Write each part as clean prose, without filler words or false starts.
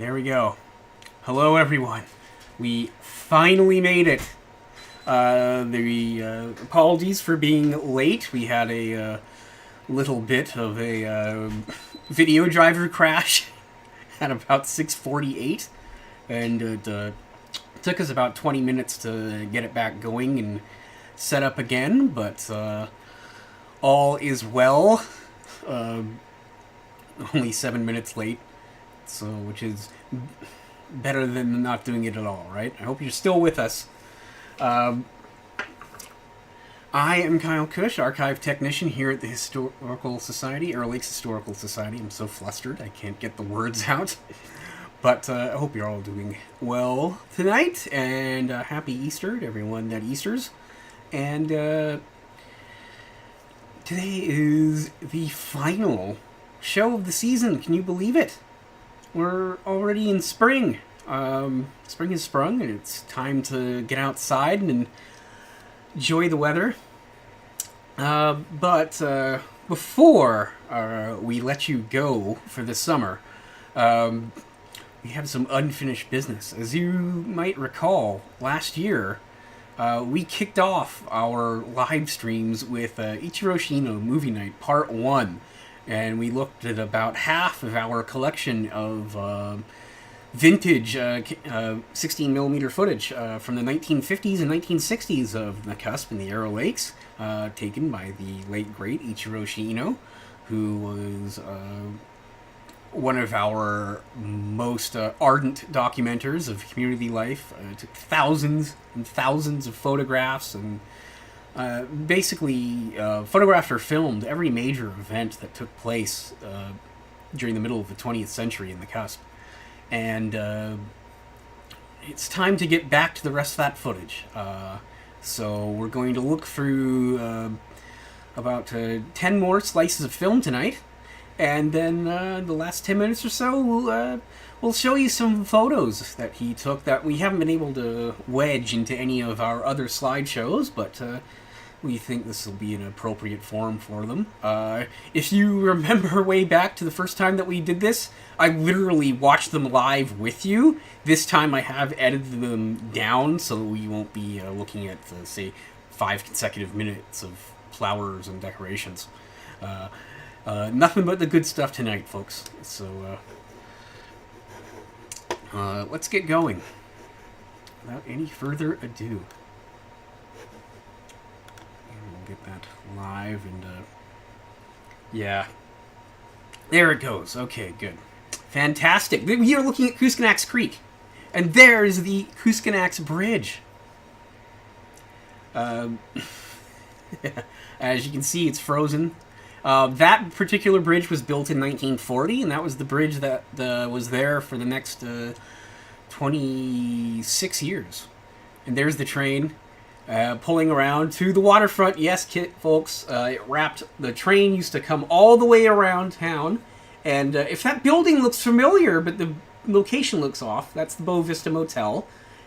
There we go. Hello, everyone. We finally made it. Apologies for being late. We had a little bit of a video driver crash at about 6:48, and it took us about 20 minutes to get it back going and set up again, but all is well. Only 7 minutes late, so which is better than not doing it at all, right? I hope you're still with us. I am Kyle Cush, archive technician here at the Historical Society, Arrow Lakes Historical Society. I'm so flustered I can't get the words out. But I hope you're all doing well tonight, and happy Easter to everyone that Easters. And today is the final show of the season. Can you believe it? We're already in spring. Spring has sprung, and it's time to get outside and enjoy the weather. But before we let you go for the summer, we have some unfinished business. As you might recall, last year we kicked off our live streams with Ichiro Shiino Movie Night Part 1. And we looked at about half of our collection of vintage 16mm footage from the 1950s and 1960s of Nakusp in the Arrow Lakes, taken by the late, great Ichiro Shiino, who was one of our most ardent documenters of community life. Took thousands and thousands of photographs and basically photographed or filmed every major event that took place during the middle of the 20th century in the cusp. And it's time to get back to the rest of that footage. So we're going to look through about 10 more slices of film tonight. And then the last 10 minutes or so, we'll show you some photos that he took that we haven't been able to wedge into any of our other slideshows, but we think this will be an appropriate forum for them. If you remember way back to the first time that we did this, I literally watched them live with you. This time I have edited them down so we won't be looking at, say, 5 consecutive minutes of flowers and decorations. Nothing but the good stuff tonight, folks. So, let's get going. Without any further ado. Get that live and yeah, there it goes. Okay, good, fantastic. We are looking at Kuskanax Creek, and there's the Kuskanax Bridge. As you can see, it's frozen. That particular bridge was built in 1940, and that was the bridge that was there for the next 26 years. And there's the train pulling around to the waterfront. Yes, folks, it wrapped. The train used to come all the way around town, and if that building looks familiar, but the location looks off, that's the Bow Vista Motel,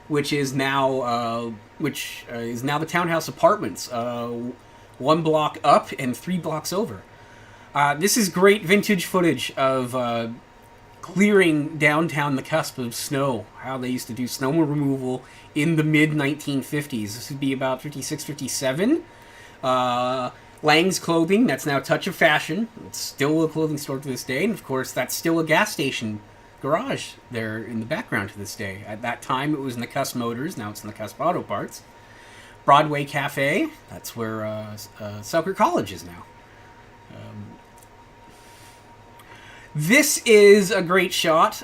which is now the townhouse apartments, 1 block up and 3 blocks over. This is great vintage footage of clearing downtown the cusp of snow, how they used to do snow removal in the mid-1950s. This would be about 56, 57. Lang's Clothing, that's now Touch of Fashion. It's still a clothing store to this day, and of course that's still a gas station garage there in the background to this day. At that time it was Nakusp Motors, now it's Nakusp Auto Parts. Broadway Cafe, that's where Selkirk College is now. This is a great shot.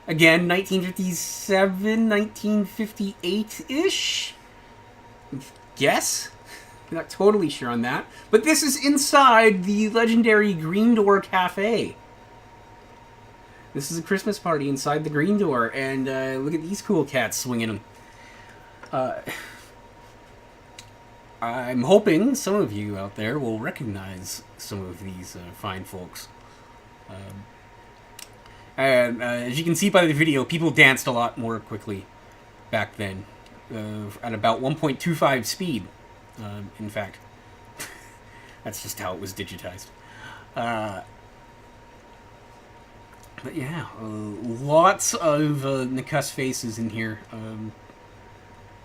Again, 1957, 1958-ish? Guess? I'm not totally sure on that. But this is inside the legendary Green Door Cafe. This is a Christmas party inside the Green Door, and look at these cool cats swinging them. I'm hoping some of you out there will recognize some of these fine folks. And as you can see by the video, people danced a lot more quickly back then, at about 1.25 speed, in fact. That's just how it was digitized. But yeah, lots of Nakusp faces in here.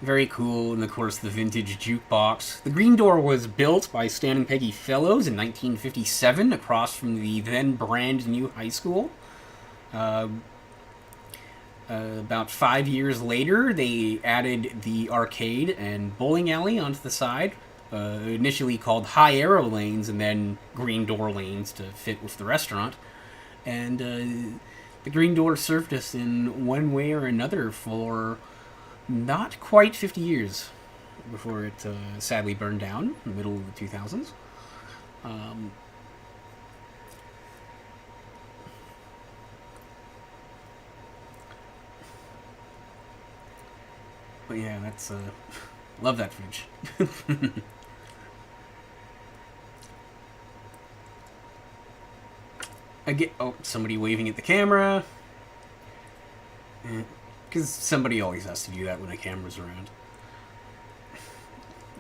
Very cool, and of course the vintage jukebox. The green door was built by Stan and Peggy Fellows in 1957 across from the then brand new high school. About 5 years later, they added the arcade and bowling alley onto the side, initially called high arrow lanes and then green door lanes to fit with the restaurant. And the green door served us in one way or another for not quite 50 years before it sadly burned down in the middle of the 2000s. But yeah, that's love that fridge. I get somebody waving at the camera. Because somebody always has to do that when a camera's around.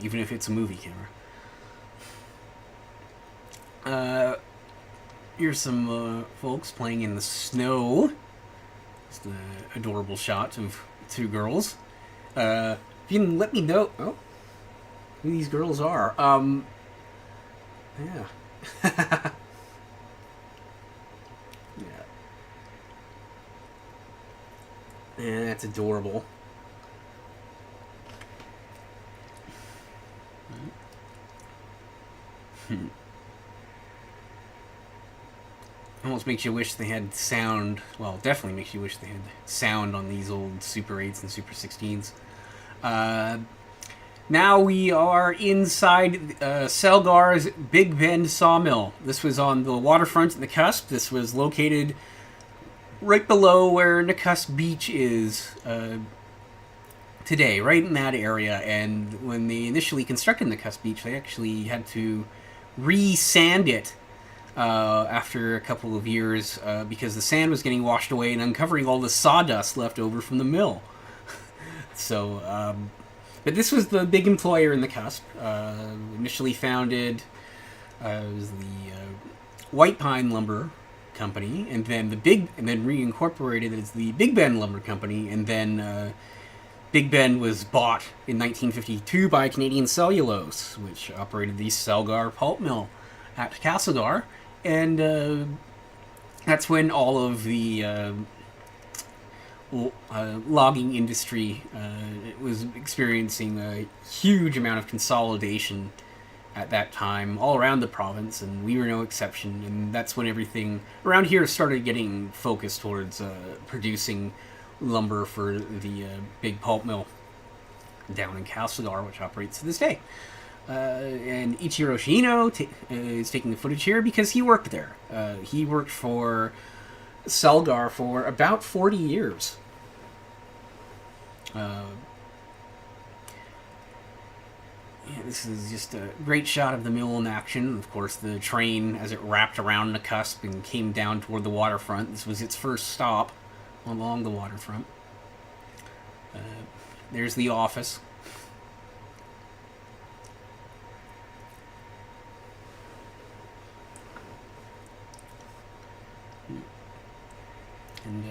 Even if it's a movie camera. Here's some folks playing in the snow. Just an adorable shot of two girls. If you can let me know who these girls are. Yeah. Yeah. Yeah, that's adorable. Almost makes you wish they had sound. Well, definitely makes you wish they had sound on these old Super 8s and Super 16s. Now we are inside Selgar's Big Bend Sawmill. This was on the waterfront in Nakusp. This was located right below where Nakusp Beach is today, right in that area. And when they initially constructed Nakusp Beach, they actually had to re-sand it after a couple of years because the sand was getting washed away and uncovering all the sawdust left over from the mill. So, but this was the big employer in Nakusp. Initially founded was the White Pine Lumber Company, and then reincorporated as the Big Bend Lumber Company, and then Big Bend was bought in 1952 by Canadian Cellulose, which operated the Selgar pulp mill at Castlegar, and that's when all of the logging industry was experiencing a huge amount of consolidation at that time all around the province, and we were no exception. And that's when everything around here started getting focused towards producing lumber for the big pulp mill down in Castlegar, which operates to this day. And Ichiro Shiino is taking the footage here because he worked there. He worked for Selgar for about 40 years. Yeah, this is just a great shot of the mill in action. Of course, the train as it wrapped around Nakusp and came down toward the waterfront. This was its first stop along the waterfront. There's the office. And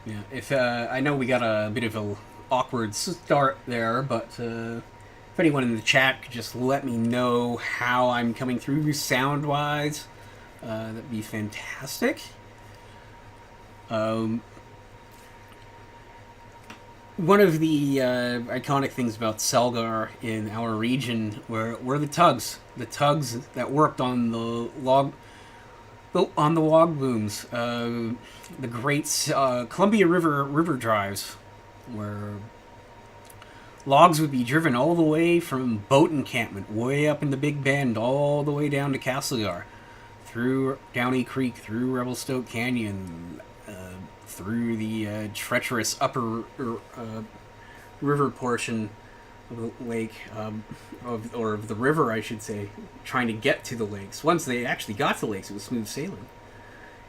yeah, if I know we got a bit of an awkward start there, but if anyone in the chat could just let me know how I'm coming through sound-wise, that'd be fantastic. One of the iconic things about Selgar in our region were the tugs that worked on the log booms, the great Columbia River drives, where logs would be driven all the way from boat encampment, way up in the Big Bend, all the way down to Castlegar, through Downey Creek, through Revelstoke Canyon, through the treacherous upper river portion of the lake, of the river, I should say, trying to get to the lakes. Once they actually got to the lakes, it was smooth sailing.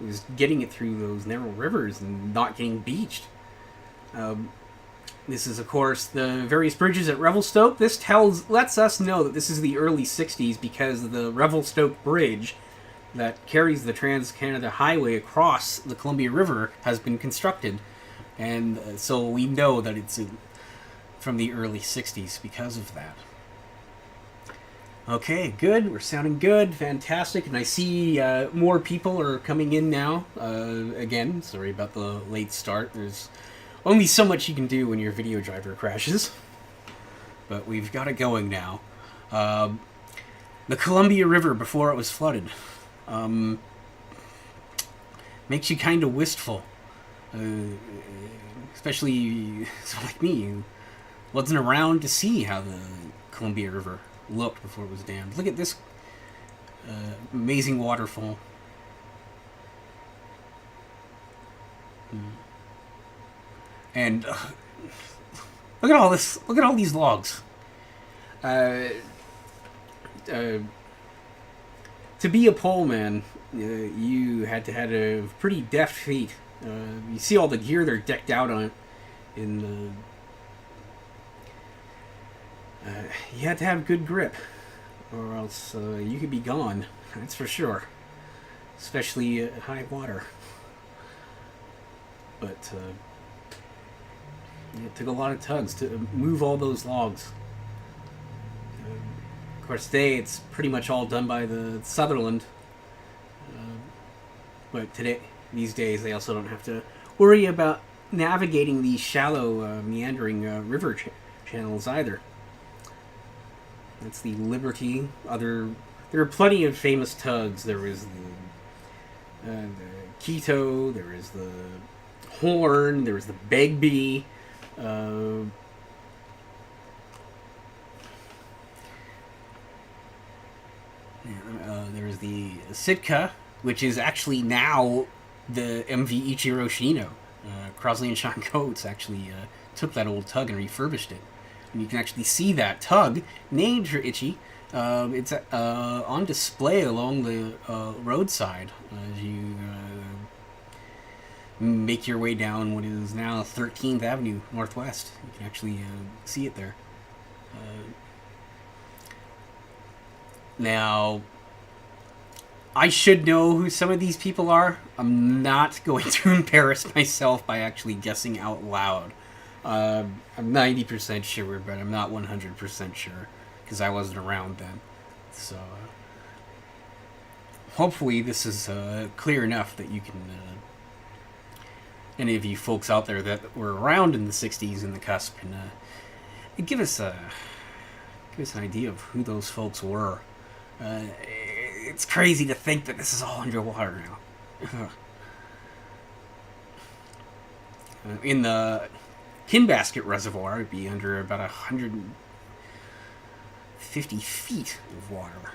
It was getting it through those narrow rivers and not getting beached. This is, of course, the various bridges at Revelstoke. This lets us know that this is the early 60s because the Revelstoke Bridge that carries the Trans-Canada Highway across the Columbia River has been constructed. And so we know that it's from the early 60s because of that. Okay, good. We're sounding good. Fantastic. And I see more people are coming in now. Again, sorry about the late start. There's only so much you can do when your video driver crashes. But we've got it going now. The Columbia River before it was flooded. Makes you kind of wistful. Especially someone like me who wasn't around to see how the Columbia River looked before it was dammed. Look at this amazing waterfall. And look at all this. Look at all these logs. To be a pole man, you had to have a pretty deft feat. You see all the gear they're decked out on. You had to have good grip, or else you could be gone. That's for sure. Especially at high water. But it took a lot of tugs to move all those logs. Of course, today it's pretty much all done by the Sutherland. But these days, they also don't have to worry about navigating these shallow, meandering river channels either. That's the Liberty. There are plenty of famous tugs. There is the Quito. There is the Horn. There is the Begbie. There's the Sitka, which is actually now the MV Ichiro Shiino. Crosley and Sean Coates actually took that old tug and refurbished it. And you can actually see that tug, named for Ichi. It's on display along the roadside as you make your way down what is now 13th Avenue Northwest. You can actually see it there. Now, I should know who some of these people are. I'm not going to embarrass myself by actually guessing out loud. I'm 90% sure, but I'm not 100% sure, because I wasn't around then. So, hopefully this is clear enough that you can, any of you folks out there that were around in the 60s in the cusp, can give us an idea of who those folks were. It's crazy to think that this is all underwater now. In the Kinbasket Reservoir, it'd be under about 150 feet of water.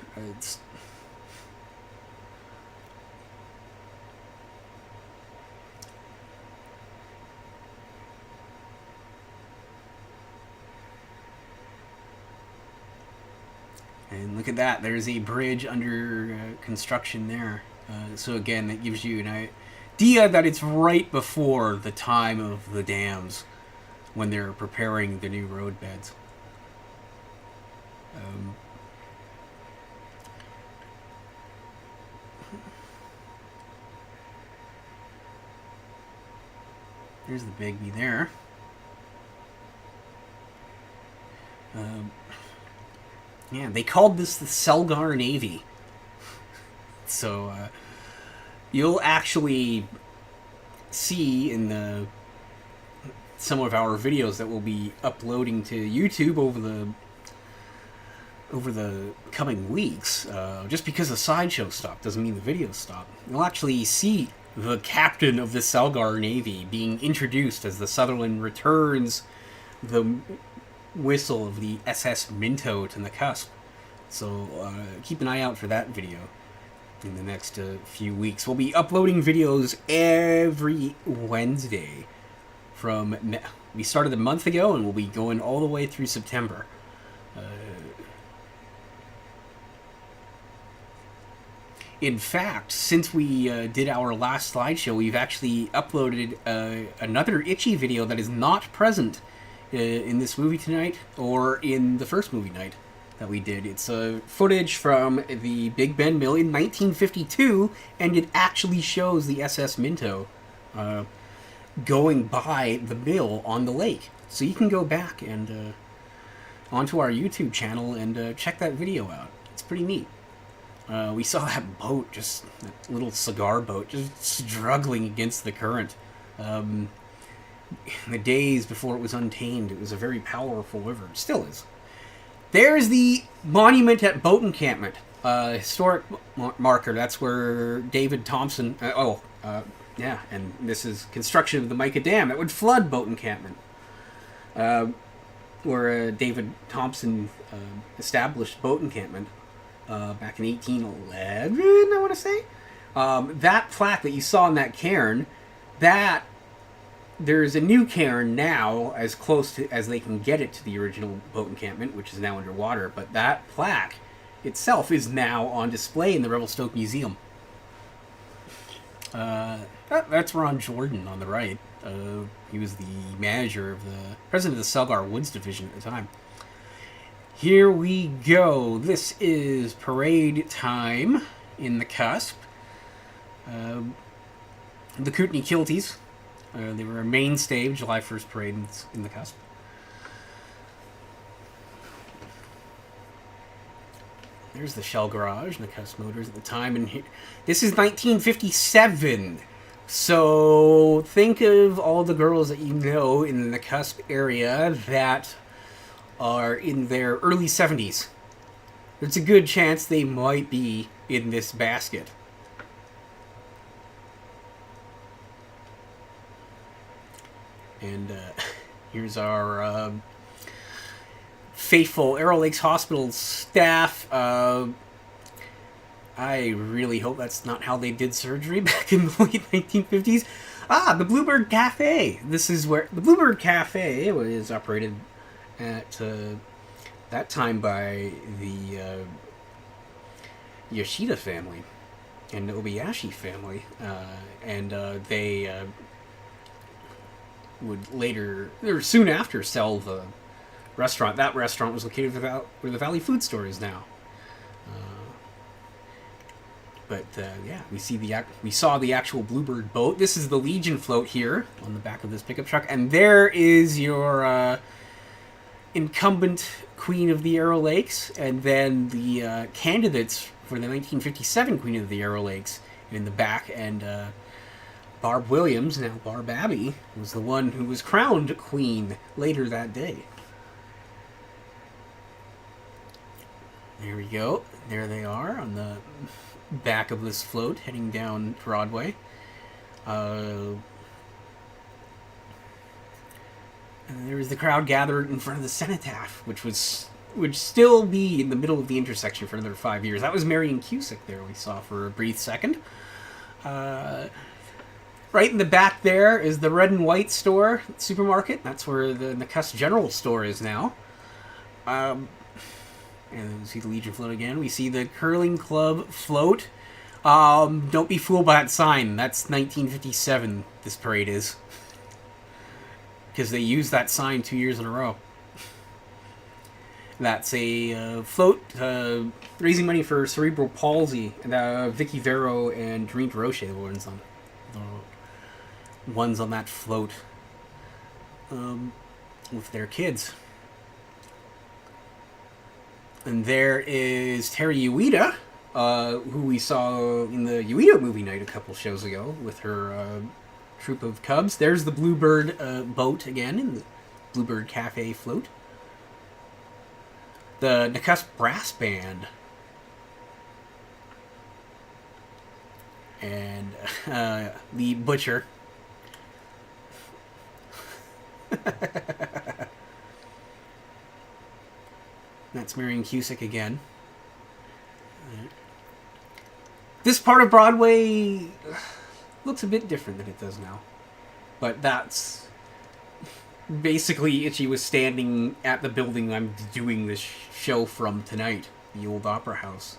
And look at that, there's a bridge under construction there. So again, that gives you an idea that it's right before the time of the dams, when they're preparing the new road beds. There's the Begbie there. Yeah, they called this the Selgar Navy. So, you'll actually see in some of our videos that we'll be uploading to YouTube over the coming weeks. Just because the sideshow stopped doesn't mean the videos stopped. You'll actually see the captain of the Selgar Navy being introduced as the Sutherland returns the whistle of the SS Minto to Nakusp. So keep an eye out for that video in the next few weeks. We'll be uploading videos every Wednesday we started a month ago, and we'll be going all the way through September. In fact, since we did our last slideshow, we've actually uploaded another Ichi video that is not present in this movie tonight or in the first movie night. that we did. It's footage from the Big Ben Mill in 1952, and it actually shows the SS Minto going by the mill on the lake. So you can go back and onto our YouTube channel and check that video out. It's pretty neat. We saw that boat, just that little cigar boat, just struggling against the current. In the days before it was untamed, it was a very powerful river. It still is. There's the monument at Boat Encampment, historic marker. That's where David Thompson. Yeah, and this is construction of the Mica Dam that would flood Boat Encampment, where David Thompson established Boat Encampment back in 1811. I want to say that plaque that you saw in that cairn, that. There's a new cairn now, as close to as they can get it to the original boat encampment, which is now underwater. But that plaque itself is now on display in the Revelstoke Museum. That's Ron Jordan on the right. He was the manager of the president of the Selgar Woods Division at the time. Here we go. This is parade time in the Cusp. The Kootenai Kilties. They were a mainstay of July 1st parade in the Cusp. There's the Shell Garage and the Cusp Motors at the time. And here, this is 1957. So think of all the girls that you know in the Cusp area that are in their early 70s. There's a good chance they might be in this basket. And here's our faithful Arrow Lakes Hospital staff. I really hope that's not how they did surgery back in the late 1950s. The Bluebird Cafe. This is where the Bluebird Cafe was operated at that time by the Yoshida family and the Obayashi family. And they... would later, or soon after, sell the restaurant. That restaurant was located where the Valley Food Store is now. Yeah, we saw the actual Bluebird boat. This is the Legion float here on the back of this pickup truck, and there is your incumbent Queen of the Arrow Lakes, and then the candidates for the 1957 Queen of the Arrow Lakes in the back, and Barb Williams, now Barb Abbey, was the one who was crowned queen later that day. There we go. There they are on the back of this float heading down Broadway. And there was the crowd gathered in front of the Cenotaph, which would still be in the middle of the intersection for another 5 years. That was Marion Cusick there we saw for a brief second. Right in the back there is the Red and White store, supermarket. That's where the Nakusp General Store is now. And then we see the Legion float again. We see the Curling Club float. Don't be fooled by that sign. That's 1957, this parade is. Because they used that sign 2 years in a row. That's a float raising money for cerebral palsy. And Vicky Vero and Doreen DeRoche, the ones on that float with their kids. And there is Terry Ueda, who we saw in the Ueda movie night a couple shows ago with her troop of cubs. There's the Bluebird boat again in the Bluebird Cafe float. The Nakusp Brass Band. And the Butcher. That's Marion Cusick again. This part of Broadway looks a bit different than it does now. But that's... Basically, Ichi was standing at the building I'm doing this show from tonight. The old Opera House.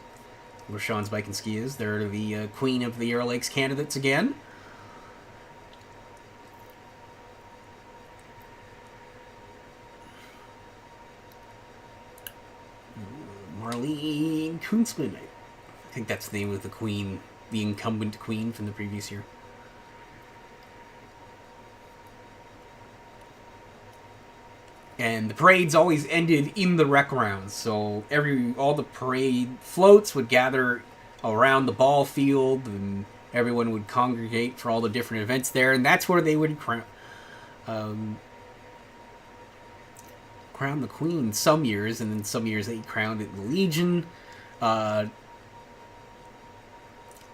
Where Sean's Bike and Ski is. They're the Queen of the Arrow Lakes candidates again. Kunstmann. I think that's the name of the queen, the incumbent queen from the previous year. And the parades always ended in the rec rounds, so all the parade floats would gather around the ball field, and everyone would congregate for all the different events there, and that's where they would crown the queen some years, and then some years they crowned it the Legion.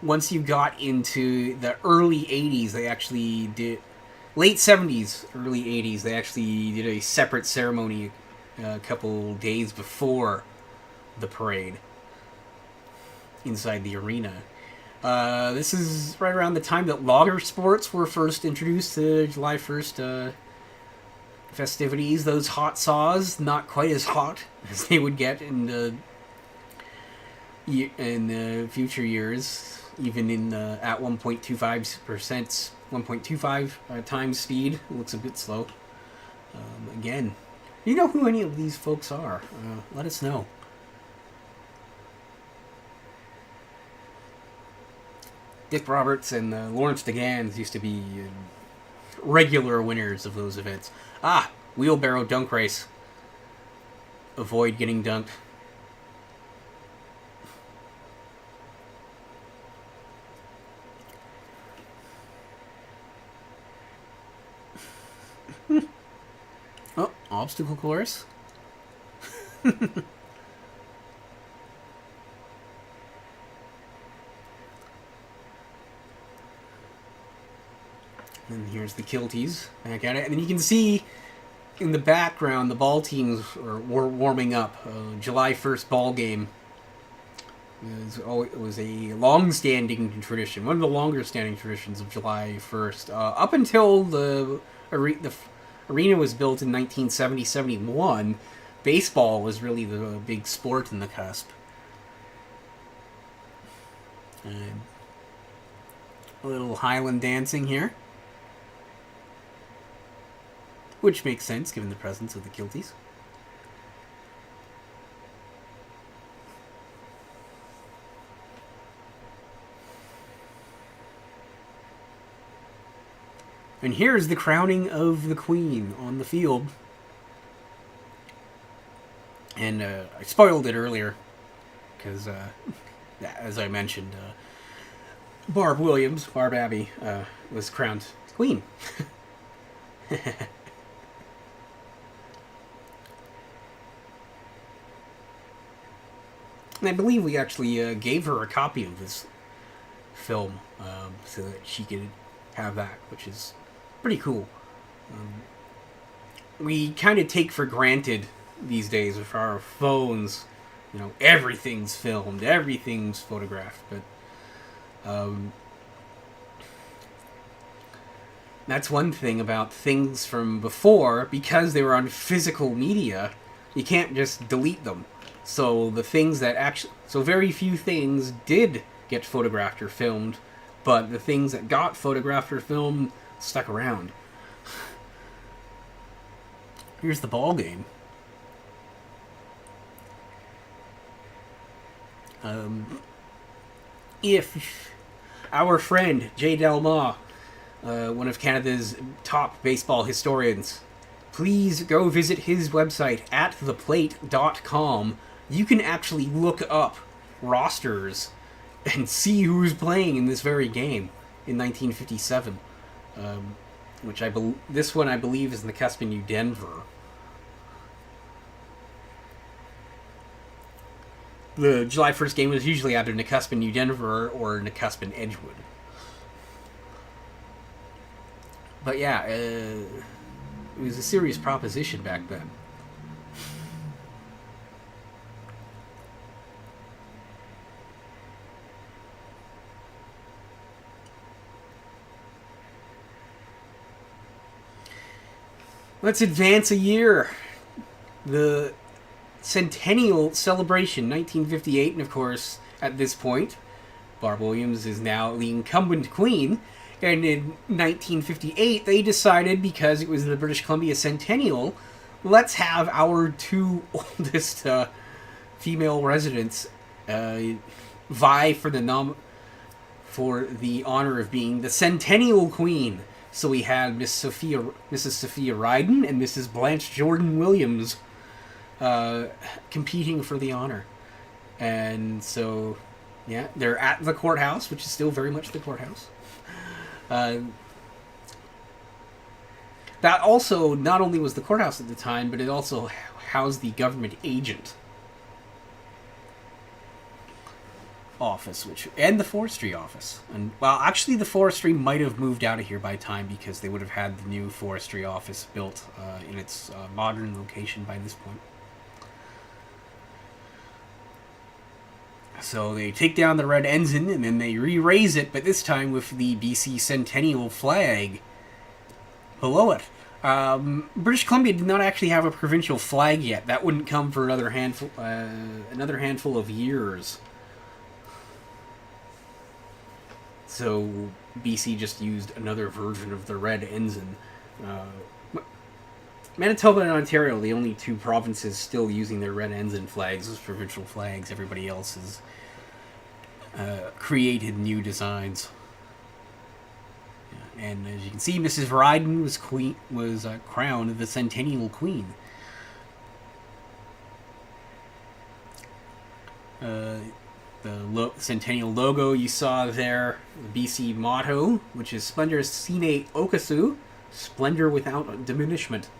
Once you got into the early 80s, they actually did... Late 70s, early 80s, they actually did a separate ceremony a couple days before the parade inside the arena. This is right around the time that logger sports were first introduced to July 1st festivities. Those hot saws, not quite as hot as they would get in the future years, even in at 1.25 times speed. It looks a bit slow. Again, you know who any of these folks are? Let us know. Dick Roberts and Lawrence DeGans used to be regular winners of those events. Wheelbarrow dunk race. Avoid getting dunked. Oh, obstacle course. And here's the Kilties back at it. And then you can see in the background the ball teams were warming up. July 1st ball game. It was a long-standing tradition, one of the longer-standing traditions of July 1st. Up until the arena was built in 1970-71, baseball was really the big sport in the Cusp. A little Highland dancing here. Which makes sense, given the presence of the Kilties. And here's the crowning of the Queen on the field. And I spoiled it earlier, because, as I mentioned, Barb Abbey, was crowned Queen. And I believe we actually gave her a copy of this film so that she could have that, which is pretty cool. We kind of take for granted these days with our phones, everything's filmed, everything's photographed, but that's one thing about things from before. Because they were on physical media, you can't just delete them. So very few things did get photographed or filmed, but the things that got photographed or filmed stuck around. Here's the ball game. If our friend Jay Delma, one of Canada's top baseball historians, please go visit his website at theplate.com. You can actually look up rosters and see who's playing in this very game in 1957. Which this one I believe is Nakusp, New Denver. The July 1st game was usually either Nakusp, New Denver or Nakusp, Edgewood. But yeah, it was a serious proposition back then. Let's advance a year. The Centennial Celebration, 1958, and of course, at this point, Barb Williams is now the incumbent queen. And in 1958, they decided, because it was the British Columbia Centennial, let's have our two oldest female residents vie for the honor of being the Centennial Queen. So we had Mrs. Sophia Ryden and Mrs. Blanche Jordan Williams competing for the honor. And so, yeah, they're at the courthouse, which is still very much the courthouse. That also not only was the courthouse at the time, but it also housed the government agent office, and the forestry office. And well, actually, the forestry might have moved out of here by time because they would have had the new forestry office built in its modern location by this point. So they take down the red ensign and then they re-raise it, but this time with the BC Centennial flag below it. British Columbia did not actually have a provincial flag yet. That wouldn't come for another handful of years. So BC just used another version of the red ensign. Manitoba and Ontario, the only two provinces still using their red ensign flags as provincial flags. Everybody else has created new designs. And as you can see, Mrs. Ryden was crowned the Centennial Queen. The Centennial logo you saw there, the BC motto, which is Splendor Sine Okasu, Splendor without diminishment.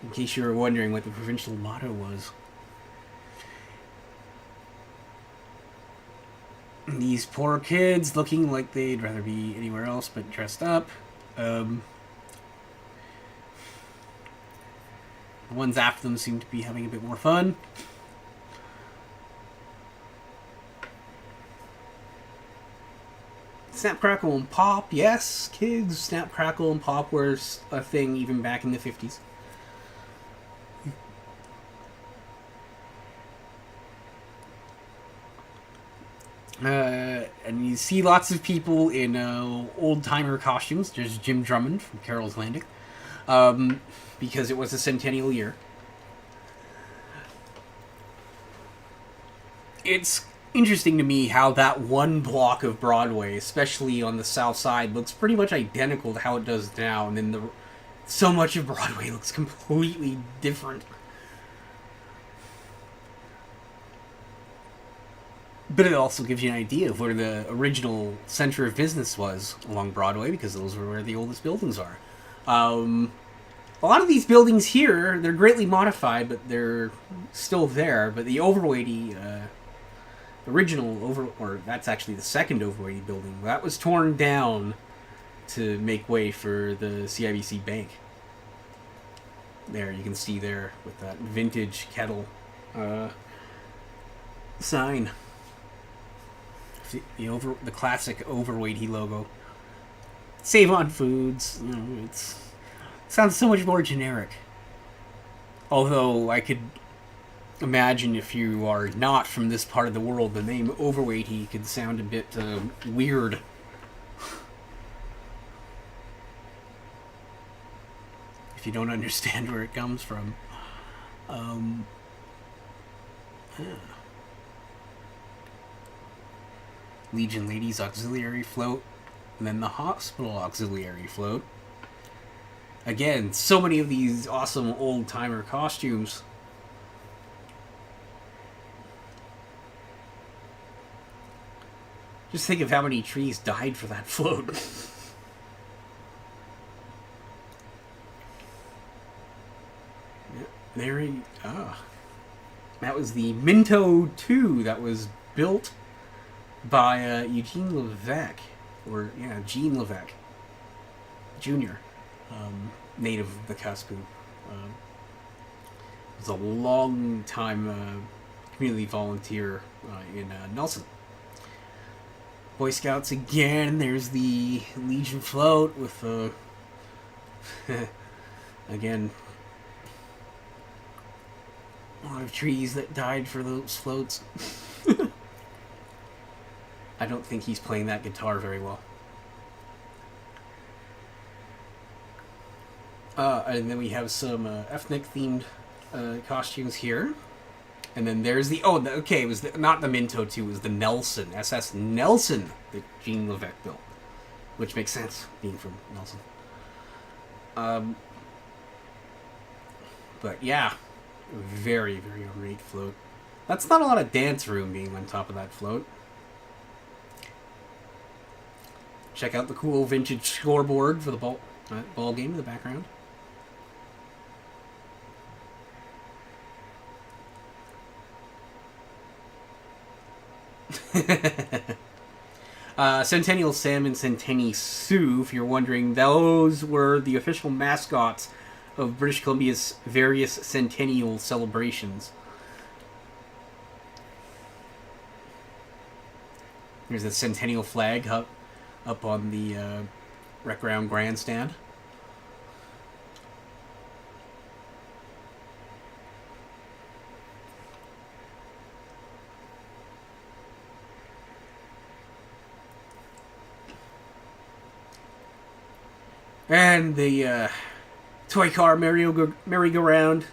In case you were wondering what the provincial motto was. These poor kids looking like they'd rather be anywhere else but dressed up. The ones after them seem to be having a bit more fun. Snap, Crackle, and Pop. Yes, kids, Snap, Crackle, and Pop were a thing even back in the 50s. And you see lots of people in old-timer costumes. There's Jim Drummond from Carol's Landing. Because it was a centennial year. It's interesting to me how that one block of Broadway, especially on the south side, looks pretty much identical to how it does now. And then so much of Broadway looks completely different. But it also gives you an idea of where the original center of business was along Broadway, because those were where the oldest buildings are. A lot of these buildings here, they're greatly modified, but they're still there. But the overweighty, that's actually the second overweighty building, that was torn down to make way for the CIBC Bank. There, you can see there with that vintage kettle sign. The classic overweighty logo. Save on foods. It sounds so much more generic. Although I could imagine if you are not from this part of the world, the name overweighty could sound a bit weird. If you don't understand where it comes from. Yeah. Legion Ladies Auxiliary Float, and then the Hospital Auxiliary Float. Again, so many of these awesome old-timer costumes. Just think of how many trees died for that float. That was the Minto 2 that was built by Eugene Levesque, Gene Levesque Jr., native of the Nakusp, who was a long-time community volunteer in Nelson. Boy Scouts again. There's the Legion float with again, a lot of trees that died for those floats. I don't think he's playing that guitar very well. And then we have some ethnic-themed costumes here. And then there's the okay, it was not the Minto 2, it was the Nelson, SS Nelson that Jean Levesque built, which makes sense being from Nelson. But yeah, very, very ornate float. That's not a lot of dance room being on top of that float. Check out the cool vintage scoreboard for the ball game in the background. Centennial Sam and Centenny Sue, if you're wondering, those were the official mascots of British Columbia's various centennial celebrations. There's a centennial flag up on the Rec Ground grandstand. And the toy car merry-go-round,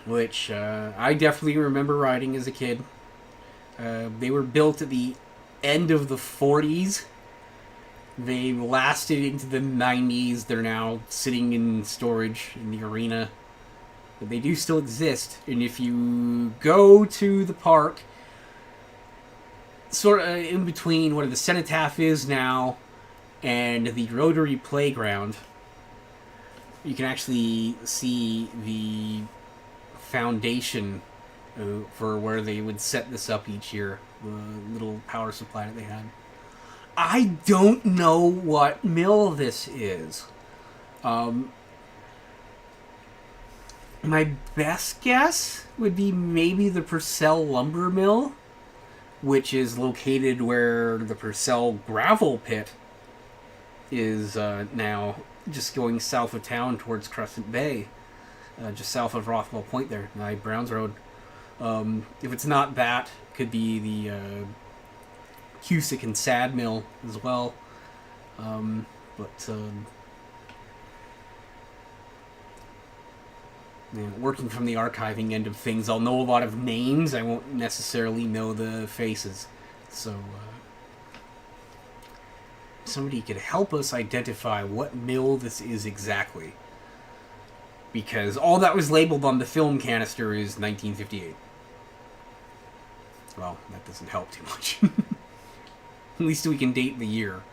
which I definitely remember riding as a kid. They were built at the end of the 40s. They lasted into the 90s. They're now sitting in storage in the arena. But they do still exist. And if you go to the park, sort of in between where the Cenotaph is now and the Rotary Playground, you can actually see the foundation for where they would set this up each year, the little power supply that they had. I don't know what mill this is. My best guess would be maybe the Purcell Lumber Mill, which is located where the Purcell Gravel Pit is now, just going south of town towards Crescent Bay, just south of Rothwell Point there, Browns Road. If it's not that, it could be the Cusick and Sad Mill as well. Working from the archiving end of things, I'll know a lot of names. I won't necessarily know the faces. So, somebody could help us identify what mill this is exactly. Because all that was labeled on the film canister is 1958. Well, that doesn't help too much. At least we can date the year.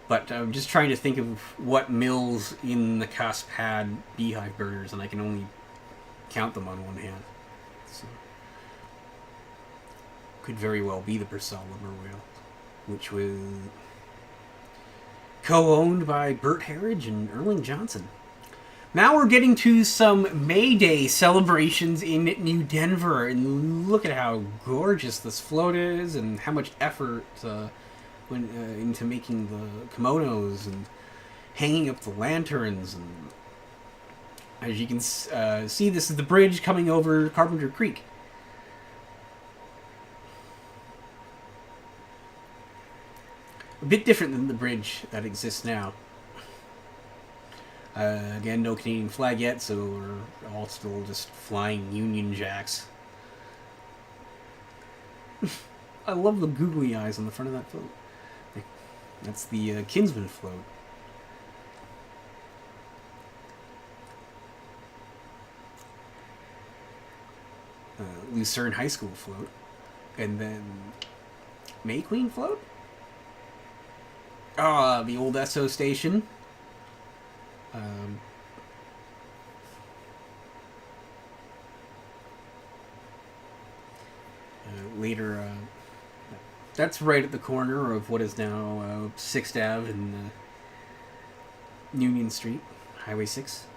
But I'm just trying to think of what mills in the Nakusp had beehive burners, and I can only count them on one hand. So, could very well be the Purcell Lumber Mill, which was co-owned by Bert Harridge and Erling Johnson. Now we're getting to some May Day celebrations in New Denver, and look at how gorgeous this float is, and how much effort went into making the kimonos and hanging up the lanterns. And as you can see, this is the bridge coming over Carpenter Creek. A bit different than the bridge that exists now. Again, no Canadian flag yet, so we're all still just flying Union Jacks. I love the googly eyes on the front of that float. That's the Kinsman float. Lucerne High School float. And then May Queen float? The old Esso station. Later, that's right at the corner of what is now 6th Ave and Union Street, Highway 6.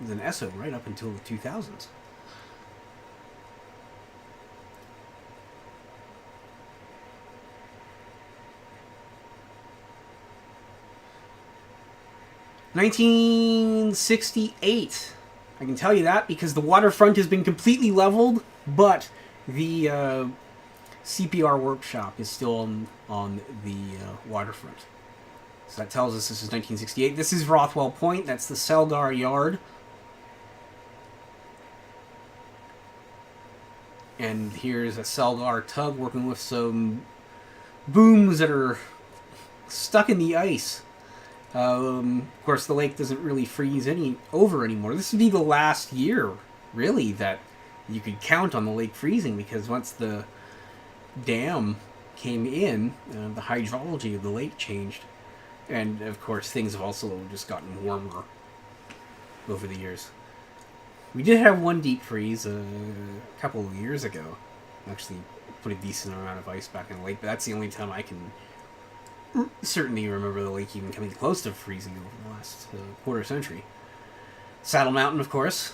It was an Esso right up until the 2000s. (1968). I can tell you that because the waterfront has been completely leveled, but the CPR workshop is still on the waterfront. So that tells us this is 1968. This is Rothwell Point. That's the Selgar Yard. And here's a Selgar tug working with some booms that are stuck in the ice. Of course, the lake doesn't really freeze over anymore. This would be the last year, really, that you could count on the lake freezing, because once the dam came in, the hydrology of the lake changed. And, of course, things have also just gotten warmer over the years. We did have one deep freeze a couple of years ago. Actually, put a decent amount of ice back in the lake, but that's the only time I can certainly remember the lake even coming close to freezing over the last quarter century. Saddle Mountain, of course.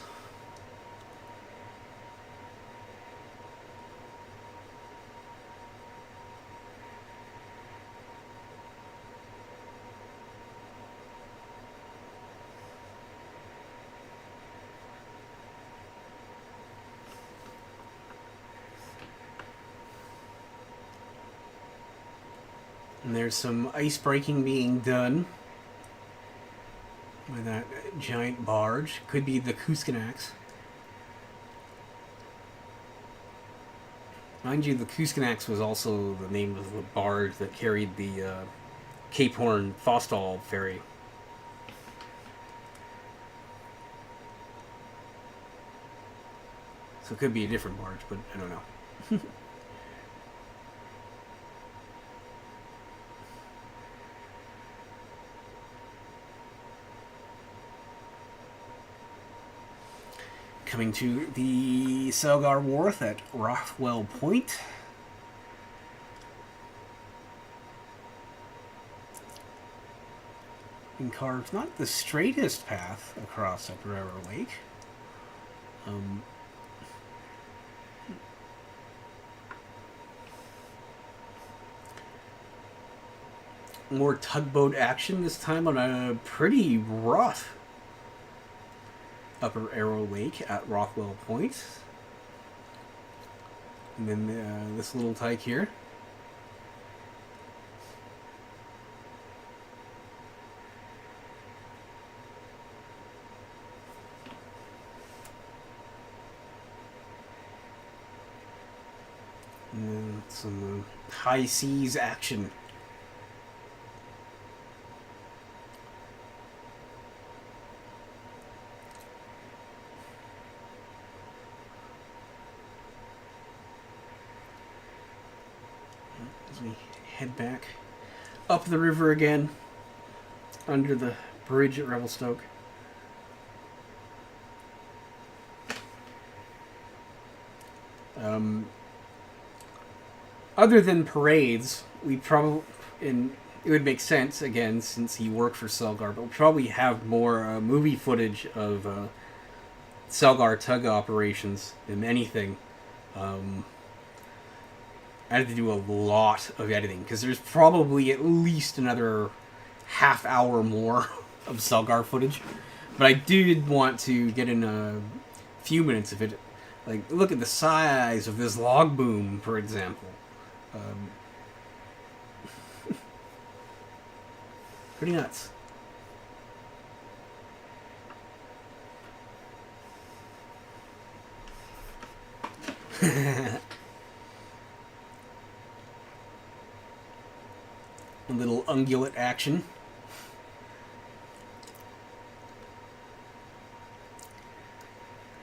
And there's some ice breaking being done by that giant barge. Could be the Kuskanax. Mind you, the Kuskanax was also the name of the barge that carried the Cape Horn Fostal ferry. So it could be a different barge, but I don't know. Coming to the Selgar Wharf at Rothwell Point. And carved not the straightest path across Upper Arrow Lake. More tugboat action, this time on a pretty rough Upper Arrow Lake at Rothwell Point. And then this little tyke here. And then some high seas action. As we head back up the river again, under the bridge at Revelstoke. Other than parades, we probably, and it would make sense again since he worked for Selgar, but we'll probably have more movie footage of Selgar tug operations than anything. I had to do a lot of editing because there's probably at least another half hour more of Selgar footage. But I did want to get in a few minutes of it. Like, look at the size of this log boom, for example. Pretty nuts. A little ungulate action.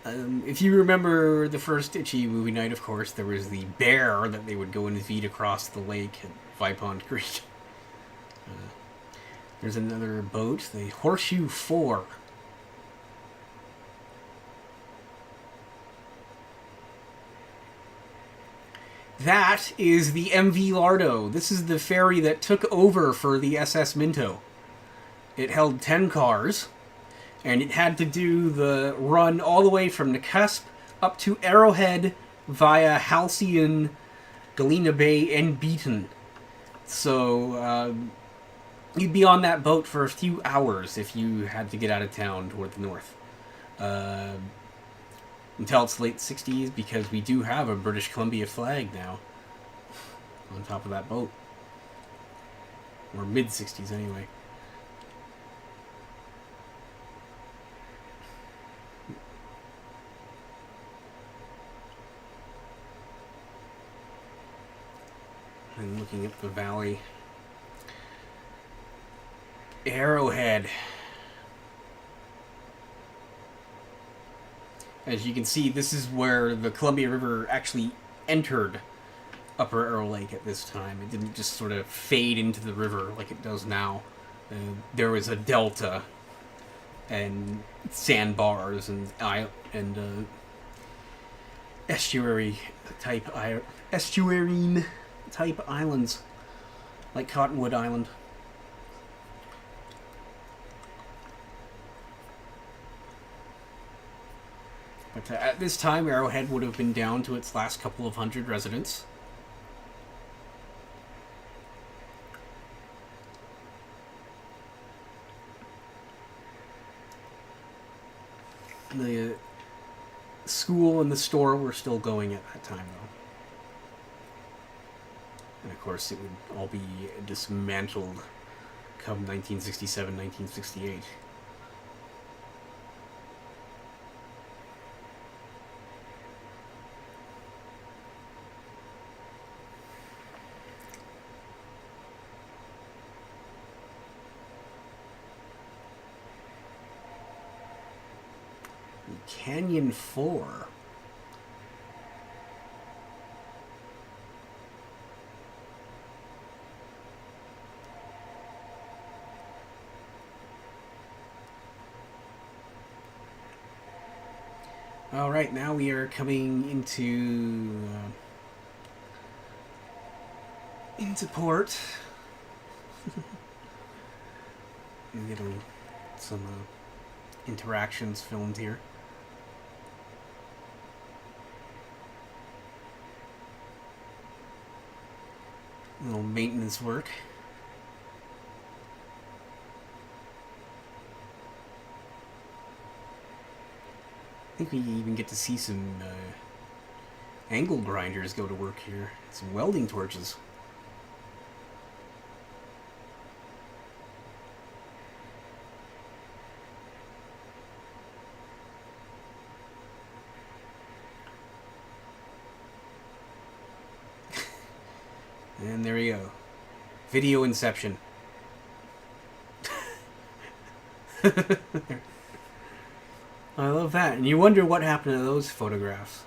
If you remember the first Ichi Movie Night, of course, there was the bear that they would go and feed across the lake at Vipond Creek. There's another boat, the Horseshoe 4. That is the MV Lardo. This is the ferry that took over for the SS Minto. It held 10 cars, and it had to do the run all the way from Nakusp up to Arrowhead via Halcyon, Galena Bay, and Beaton. So you'd be on that boat for a few hours if you had to get out of town toward the north. Until it's late 60s, because we do have a British Columbia flag now on top of that boat. Or mid 60s anyway. looking at the valley. Arrowhead. As you can see, this is where the Columbia River actually entered Upper Arrow Lake at this time. It didn't just sort of fade into the river like it does now. There was a delta and sandbars and estuarine type islands, like Cottonwood Island. But at this time, Arrowhead would have been down to its last couple of hundred residents. The school and the store were still going at that time, though. And of course, it would all be dismantled come 1967, 1968. Canyon 4. All right, now we are coming into port. And getting some interactions filmed here. Little maintenance work. I think we even get to see some angle grinders go to work here. Some welding torches. And there you go. Video inception. I love that. And you wonder what happened to those photographs.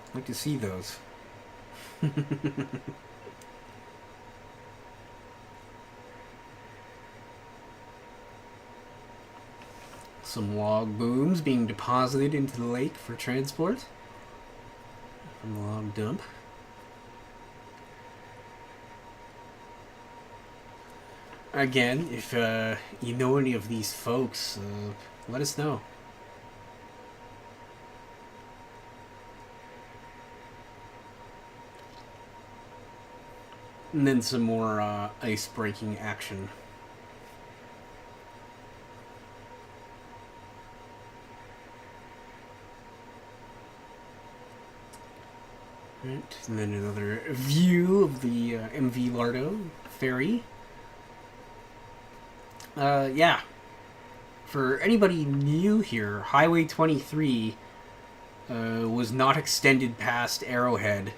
I'd like to see those. Some log booms being deposited into the lake for transport from the log dump. Again, if you know any of these folks, let us know. And then some more ice-breaking action. Right, and then another view of the MV Lardo ferry. Yeah. For anybody new here, Highway 23 was not extended past Arrowhead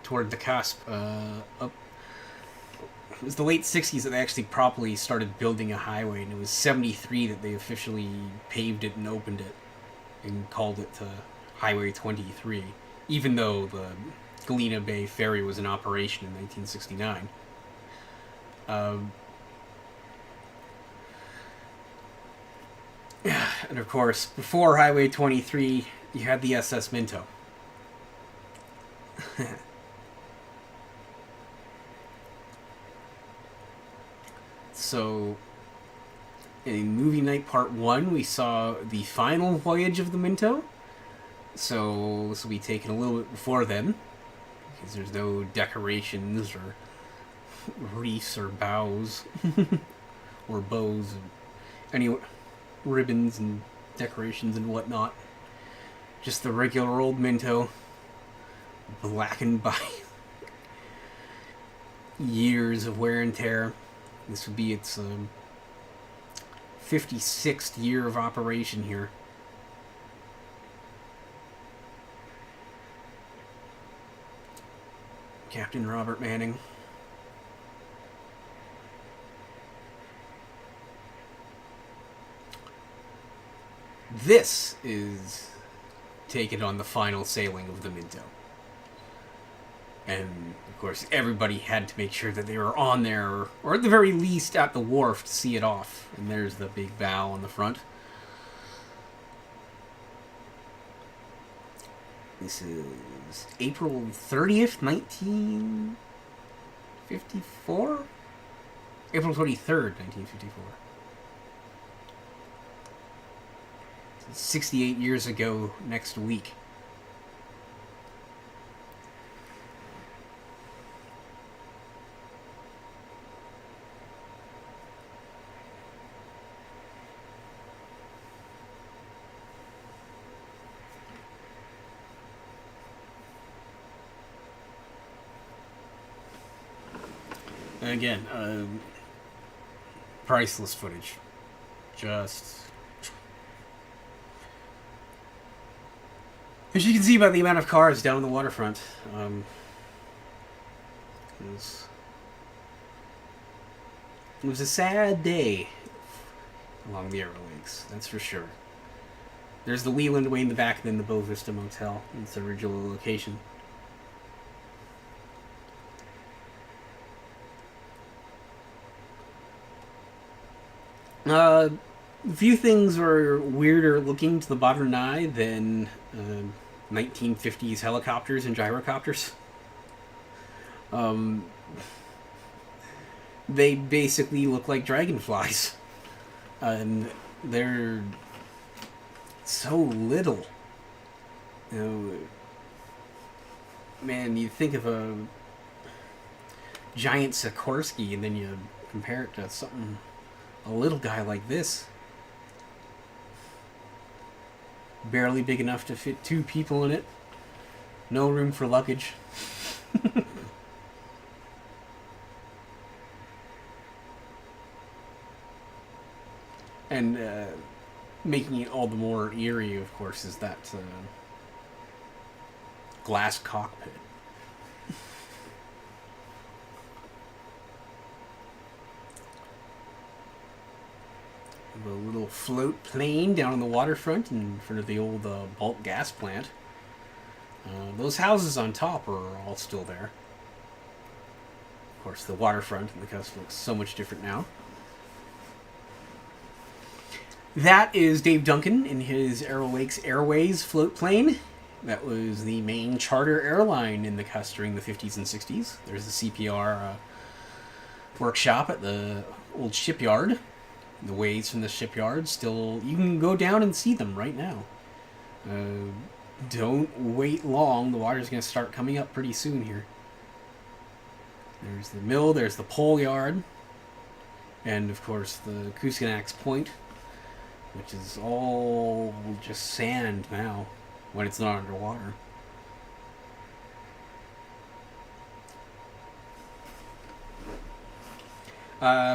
toward the cusp. Up. It was the late 60s that they actually properly started building a highway, and it was 73 that they officially paved it and opened it and called it Highway 23, even though the Galena Bay Ferry was in operation in 1969. And of course, before Highway 23, you had the SS Minto. So, in Movie Night Part 1, we saw the final voyage of the Minto. So, this will be taken a little bit before then, because there's no decorations or reefs or bows or bows, any ribbons and decorations and whatnot. Just the regular old Minto, blackened by years of wear and tear. This would be its 56th year of operation here. Captain Robert Manning. This is taken on the final sailing of the Minto. And, of course, everybody had to make sure that they were on there, or at the very least at the wharf to see it off. And there's the big bow on the front. This is April 30th, 1954? April 23rd, 1954. 68 years ago next week. And again, priceless footage. Just... as you can see by the amount of cars down the waterfront, it was a sad day along the Arrow Lakes, that's for sure. There's the Wheeland way in the back, and then the Bow Vista Motel. It's the original location. A few things are weirder looking to the modern eye than 1950s helicopters and gyrocopters. They basically look like dragonflies. And they're so little. You know, man, you think of a giant Sikorsky and then you compare it to something, a little guy like this. Barely big enough to fit 2 people in it. No room for luggage. And making it all the more eerie, of course, is that glass cockpit. A little float plane down on the waterfront in front of the old bulk gas plant. Those houses on top are all still there. Of course, the waterfront and the Nakusp looks so much different now. That is Dave Duncan in his Arrow Lakes Airways float plane. That was the main charter airline in the Nakusp during the 50s and 60s. There's the CPR workshop at the old shipyard. The ways from the shipyard still, you can go down and see them right now. Don't wait long, the water's going to start coming up pretty soon here. There's the mill, there's the pole yard, and of course the Kuskianak's Point, which is all just sand now when it's not underwater.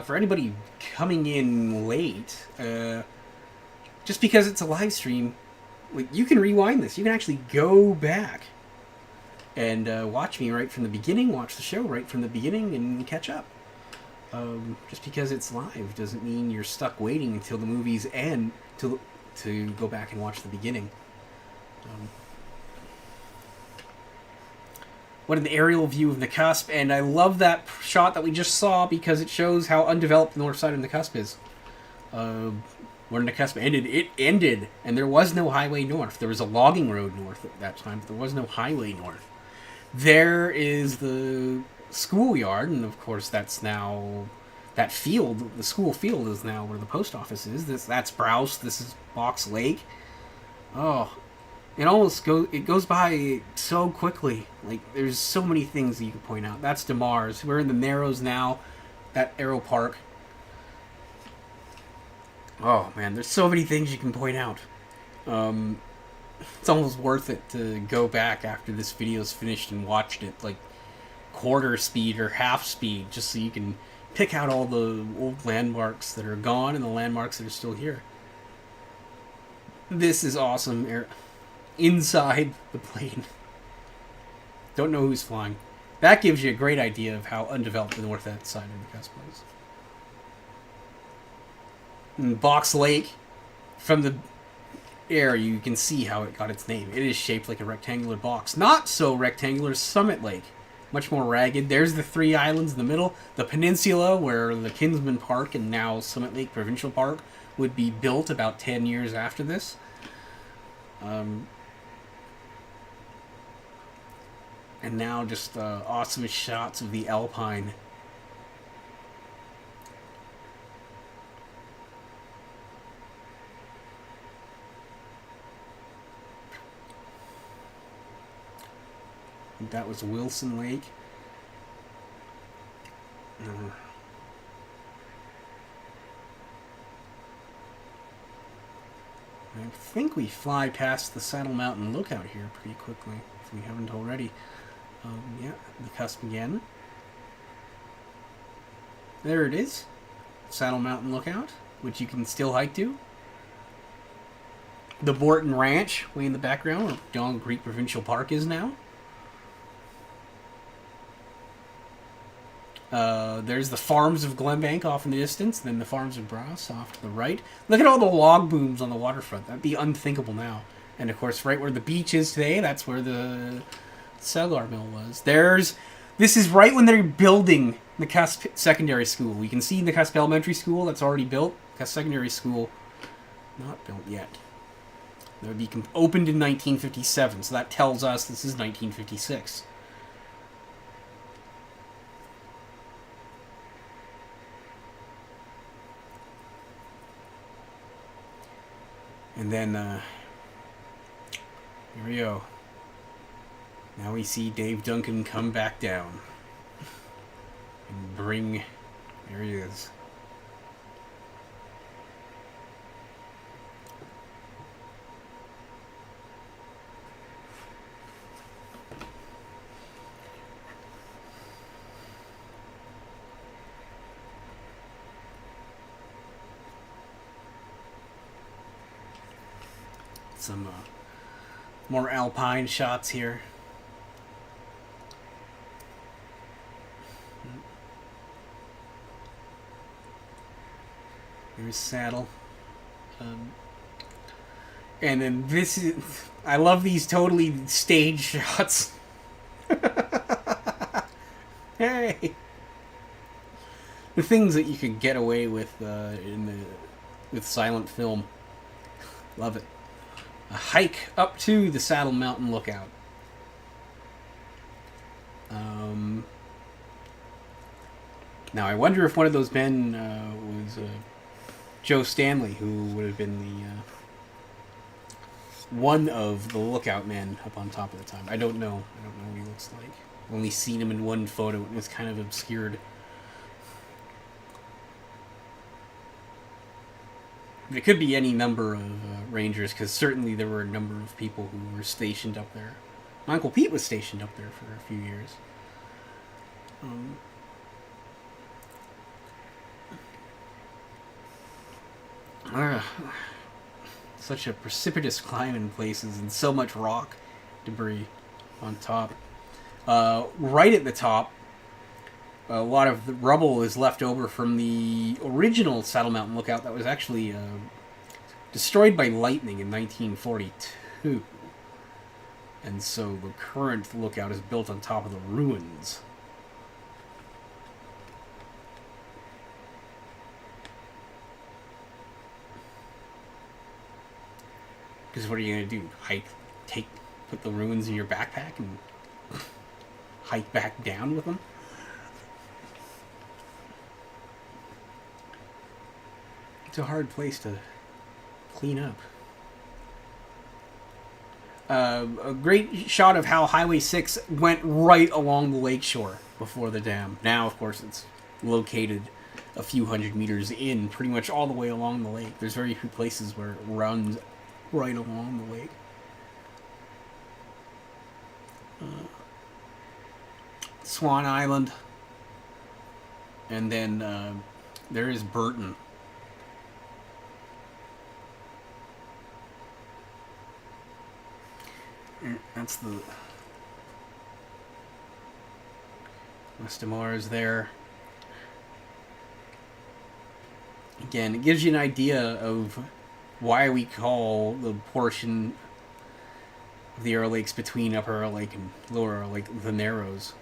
For anybody coming in late, just because it's a live stream, like, you can rewind this. You can actually go back and watch me right from the beginning, watch the show right from the beginning, and catch up. Just because it's live doesn't mean you're stuck waiting until the movies end to go back and watch the beginning. What an aerial view of Nakusp, and I love that shot that we just saw because it shows how undeveloped the north side of Nakusp is. When Nakusp ended, it ended, and there was no highway north. There was a logging road north at that time, but there was no highway north. There is the schoolyard, and of course that's now, that field, the school field is now where the post office is. That's Browse, this is Box Lake. Oh, it goes by so quickly. Like, there's so many things that you can point out. That's DeMars. We're in the Narrows now. That Aero Park. Oh man, there's so many things you can point out. It's almost worth it to go back after this video's finished and watch it like quarter speed or half speed, just so you can pick out all the old landmarks that are gone and the landmarks that are still here. This is awesome. Inside the plane. Don't know who's flying. That gives you a great idea of how undeveloped the north side of Nakusp is. And Box Lake, from the air, you can see how it got its name. It is shaped like a rectangular box. Not so rectangular Summit Lake. Much more ragged. There's the 3 islands in the middle. The peninsula, where the Kinsman Park and now Summit Lake Provincial Park would be built about 10 years after this. And now just awesome shots of the Alpine. That was Wilson Lake. I think we fly past the Saddle Mountain Lookout here pretty quickly, if we haven't already. Yeah, Nakusp again. There it is. Saddle Mountain Lookout, which you can still hike to. The Borton Ranch, way in the background, where Don Creek Provincial Park is now. There's the farms of Glenbank off in the distance, then the farms of Brass off to the right. Look at all the log booms on the waterfront. That'd be unthinkable now. And of course, right where the beach is today, that's where the Celgar Mill was. This is right when they're building Nakusp Secondary School. You can see Nakusp Elementary School, that's already built. Nakusp Secondary School, not built yet. That would be opened in 1957, so that tells us this is 1956. And then, here we go. Now we see Dave Duncan come back down. And bring... There he is. Some more alpine shots here. There's Saddle. And then this is... I love these totally staged shots. Hey! The things that you could get away with with silent film. Love it. A hike up to the Saddle Mountain Lookout. Now, I wonder if one of those men was Joe Stanley, who would have been the one of the lookout men up on top of the time. I don't know. I don't know what he looks like. I've only seen him in one photo, and it's kind of obscured. It could be any number of rangers, because certainly there were a number of people who were stationed up there. My Uncle Pete was stationed up there for a few years. Such a precipitous climb in places, and so much rock debris on top. Right at the top, a lot of the rubble is left over from the original Saddle Mountain Lookout that was actually destroyed by lightning in 1942. And so the current lookout is built on top of the ruins. Because what are you going to do? Put the ruins in your backpack and hike back down with them? It's a hard place to clean up. A great shot of how Highway 6 went right along the lakeshore before the dam. Now, of course, it's located a few hundred meters in, pretty much all the way along the lake. There's very few places where it runs right along the lake. Swan Island. And then there is Burton. That's West of Mars there. Again, it gives you an idea of why we call the portion of the Arrow Lakes between Upper Arrow Lake and Lower Arrow Lake the Narrows.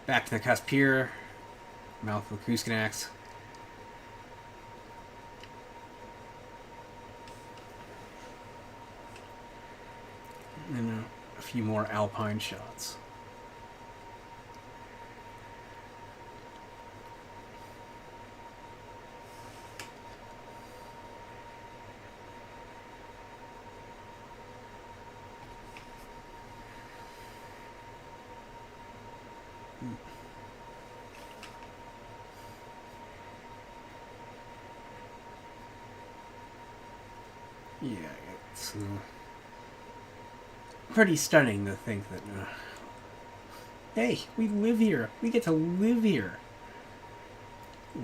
Back to the Nakusp Pier, mouth of the Kuskanax. And a few more alpine shots. Yeah, it's pretty stunning to think that, hey, we live here. We get to live here.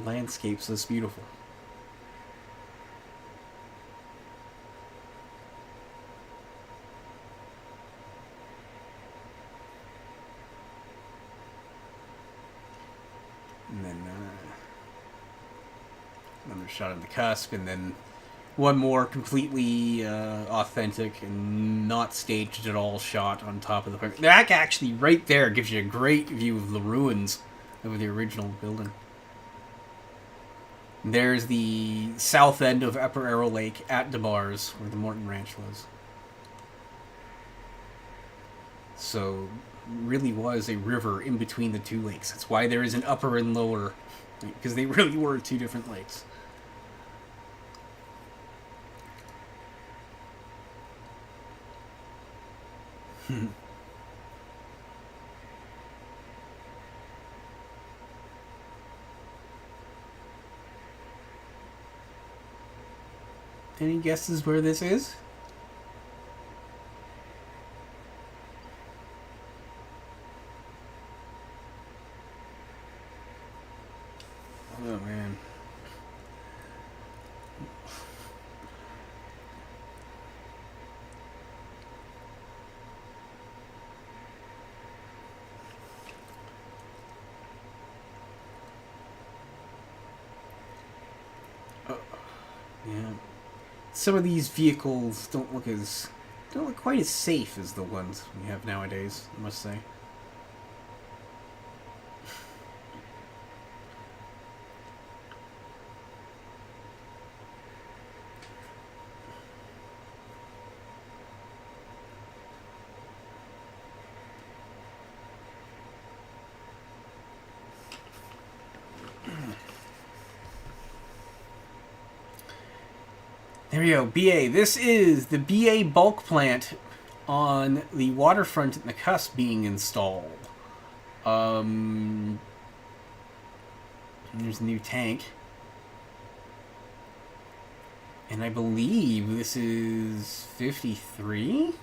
Landscape's this beautiful. And then another shot of the cusp, and then one more completely authentic and not staged at all shot on top of the park. That actually right there gives you a great view of the ruins of the original building. There's the south end of Upper Arrow Lake at DeMars, where the Morton Ranch was. So, really was a river in between the two lakes. That's why there is an upper and lower, because they really were two different lakes. Any guesses where this is? Oh man. Yeah. Some of these vehicles don't look quite as safe as the ones we have nowadays, I must say. There we go, BA. This is the BA bulk plant on the waterfront at Nakusp being installed. There's a new tank. And I believe this is 53?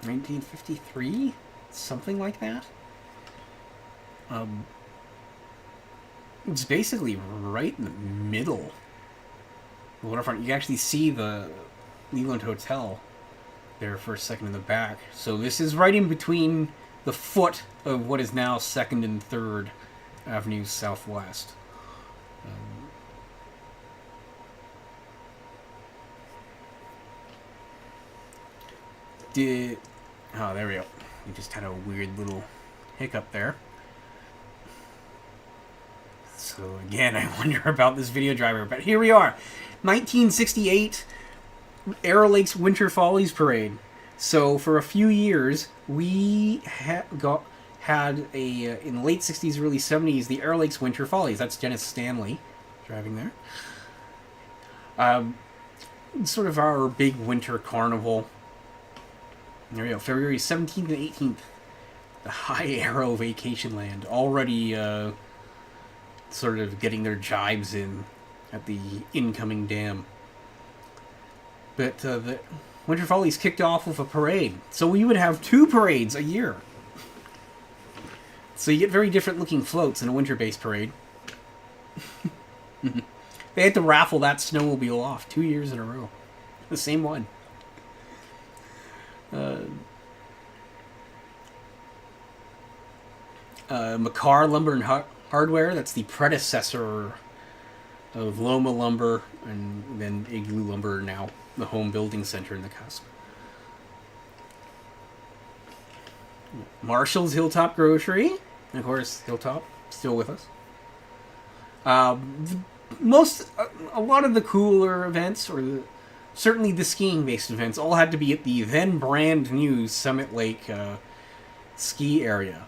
1953? Something like that? It's basically right in the middle of the waterfront. You can actually see the Leland Hotel there for a second in the back. So this is right in between the foot of what is now 2nd and 3rd Avenue Southwest. Oh, there we go. We just had a weird little hiccup there. So again, I wonder about this video driver, but here we are. 1968 Arrow Lakes Winter Follies Parade. So for a few years, we had in the late 60s, early 70s, the Arrow Lakes Winter Follies. That's Dennis Stanley driving there. Sort of our big winter carnival. There we go, February 17th and 18th. The High Arrow Vacation Land. Already sort of getting their jibes in at the incoming dam. But the Winter Follies kicked off with a parade. So we would have 2 parades a year. So you get very different looking floats in a winter-based parade. They had to raffle that snowmobile off 2 years in a row. The same one. Makar Lumber and Hardware. That's the predecessor of Loma Lumber, and then Igloo Lumber, now the home building center in the Cusp. Marshall's Hilltop Grocery, and of course Hilltop still with us. A lot of the cooler events, certainly the skiing based events, all had to be at the then brand new Summit Lake ski area.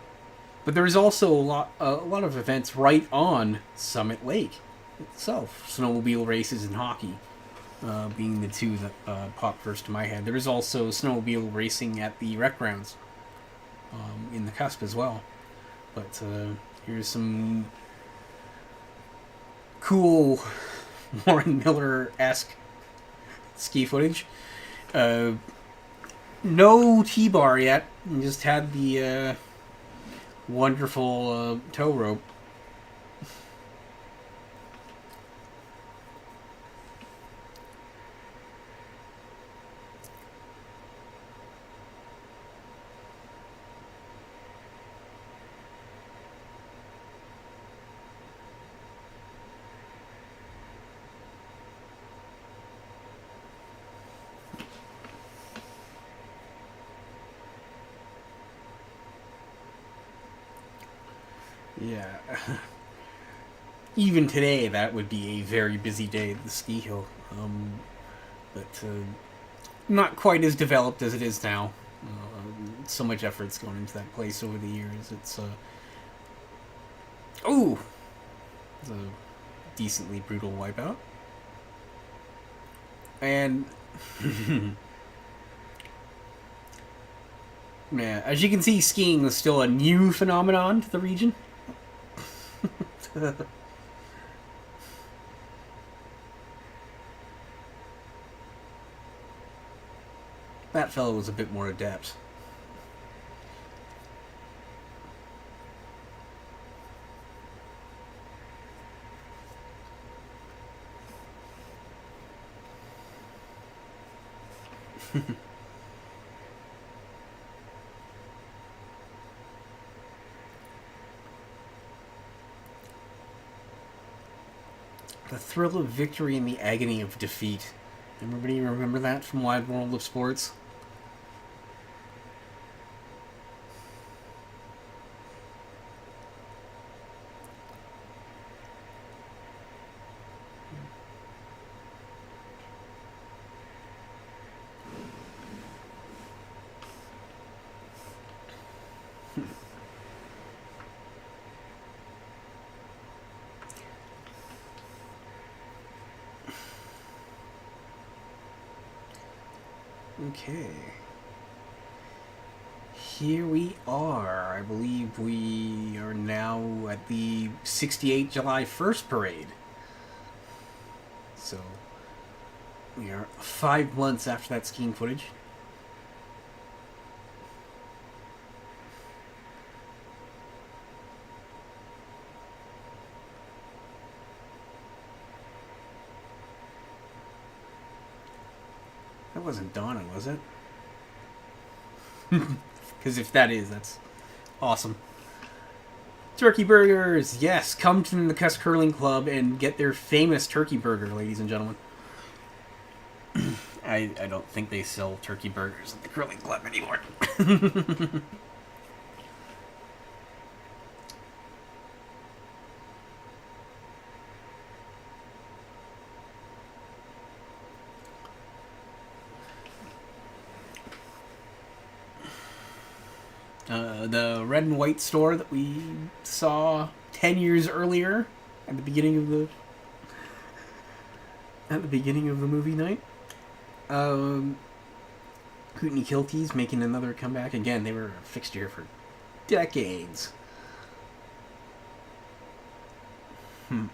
But there's also a lot of events right on Summit Lake itself. Snowmobile races and hockey being the two that popped first to my head. There is also snowmobile racing at the rec grounds in the Cusp as well. But here's some cool Warren Miller-esque ski footage. No T-bar yet. You just had the wonderful tow rope. Yeah. Even today, that would be a very busy day at the ski hill. But not quite as developed as it is now. So much effort's gone into that place over the years. It's a decently brutal wipeout. And yeah, as you can see, skiing is still a new phenomenon to the region. That fellow was a bit more adept. The thrill of victory and the agony of defeat. Everybody remember that from Wide World of Sports? Okay. Here we are. I believe we are now at the 68 July 1st parade. So, we are 5 months after that skiing footage. That wasn't Donna, was it? Because if that is, that's awesome. Turkey burgers! Yes, come to the Nakusp Curling Club and get their famous turkey burger, ladies and gentlemen. I don't think they sell turkey burgers at the curling club anymore. The red and white store that we saw 10 years earlier at the beginning of the movie night. Kootenai Kilties making another comeback. Again, they were a fixture for decades. And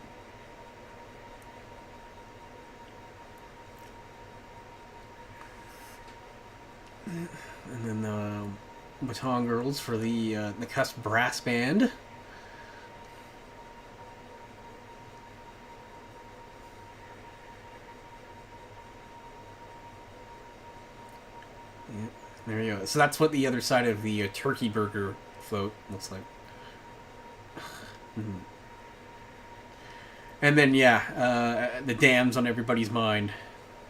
then the Baton Girls for the Nakusp Brass Band. Yeah, there you go. So that's what the other side of the turkey burger float looks like. And then, yeah, the dam's on everybody's mind.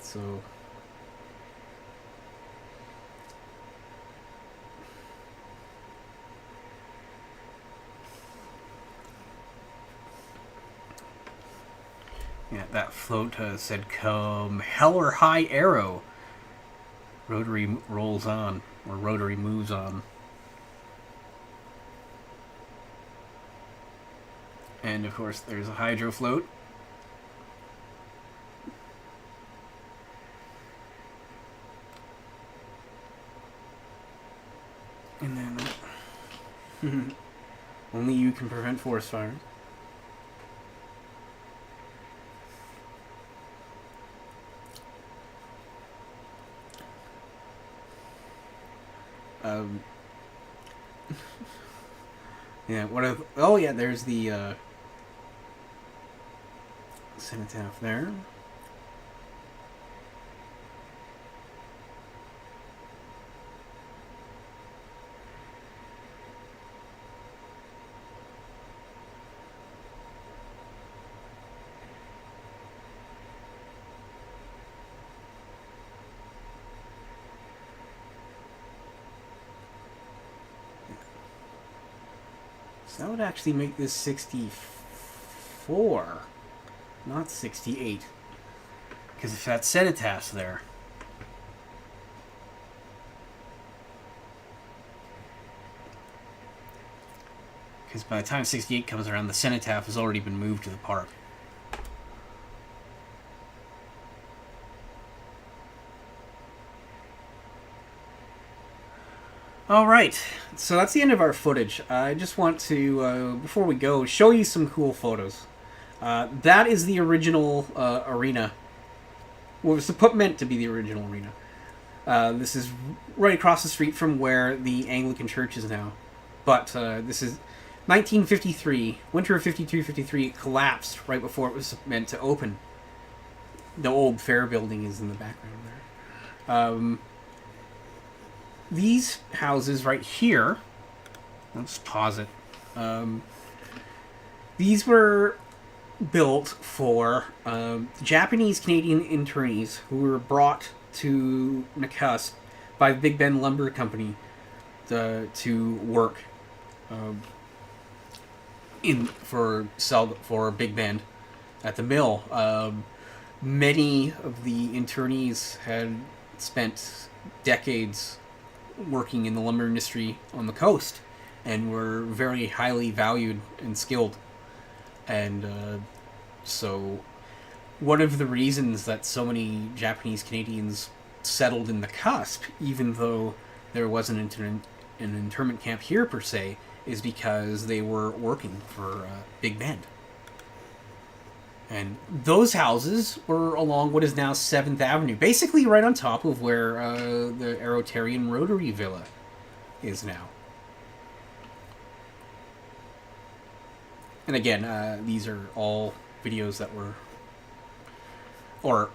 So... yeah, that float said, "Come hell or high arrow." Rotary rolls on, or rotary moves on. And of course, there's a hydro float. And then, only you can prevent forest fires. Yeah, what if... oh, yeah, there's the, cenotaph there. So that would actually make this 64, not 68. Because if that cenotaph's there... because by the time 68 comes around, the cenotaph has already been moved to the park. Alright, so that's the end of our footage. I just want to, before we go, show you some cool photos. That is the original arena. Well, it was meant to be the original arena. This is right across the street from where the Anglican Church is now. But this is 1953, winter of 52-53. It collapsed right before it was meant to open. The old fair building is in the background there. These houses right here, let's pause it. These were built for Japanese Canadian internees who were brought to Nakusp by the Big Bend Lumber Company to work for Big Bend at the mill. Many of the internees had spent decades working in the lumber industry on the coast and were very highly valued and skilled. And so one of the reasons that so many Japanese Canadians settled in the Cusp, even though there wasn't an internment camp here per se, is because they were working for Big Bend. And those houses were along what is now 7th Avenue, basically right on top of where the Arrowtarian Rotary Villa is now. And again, these are all videos that were... or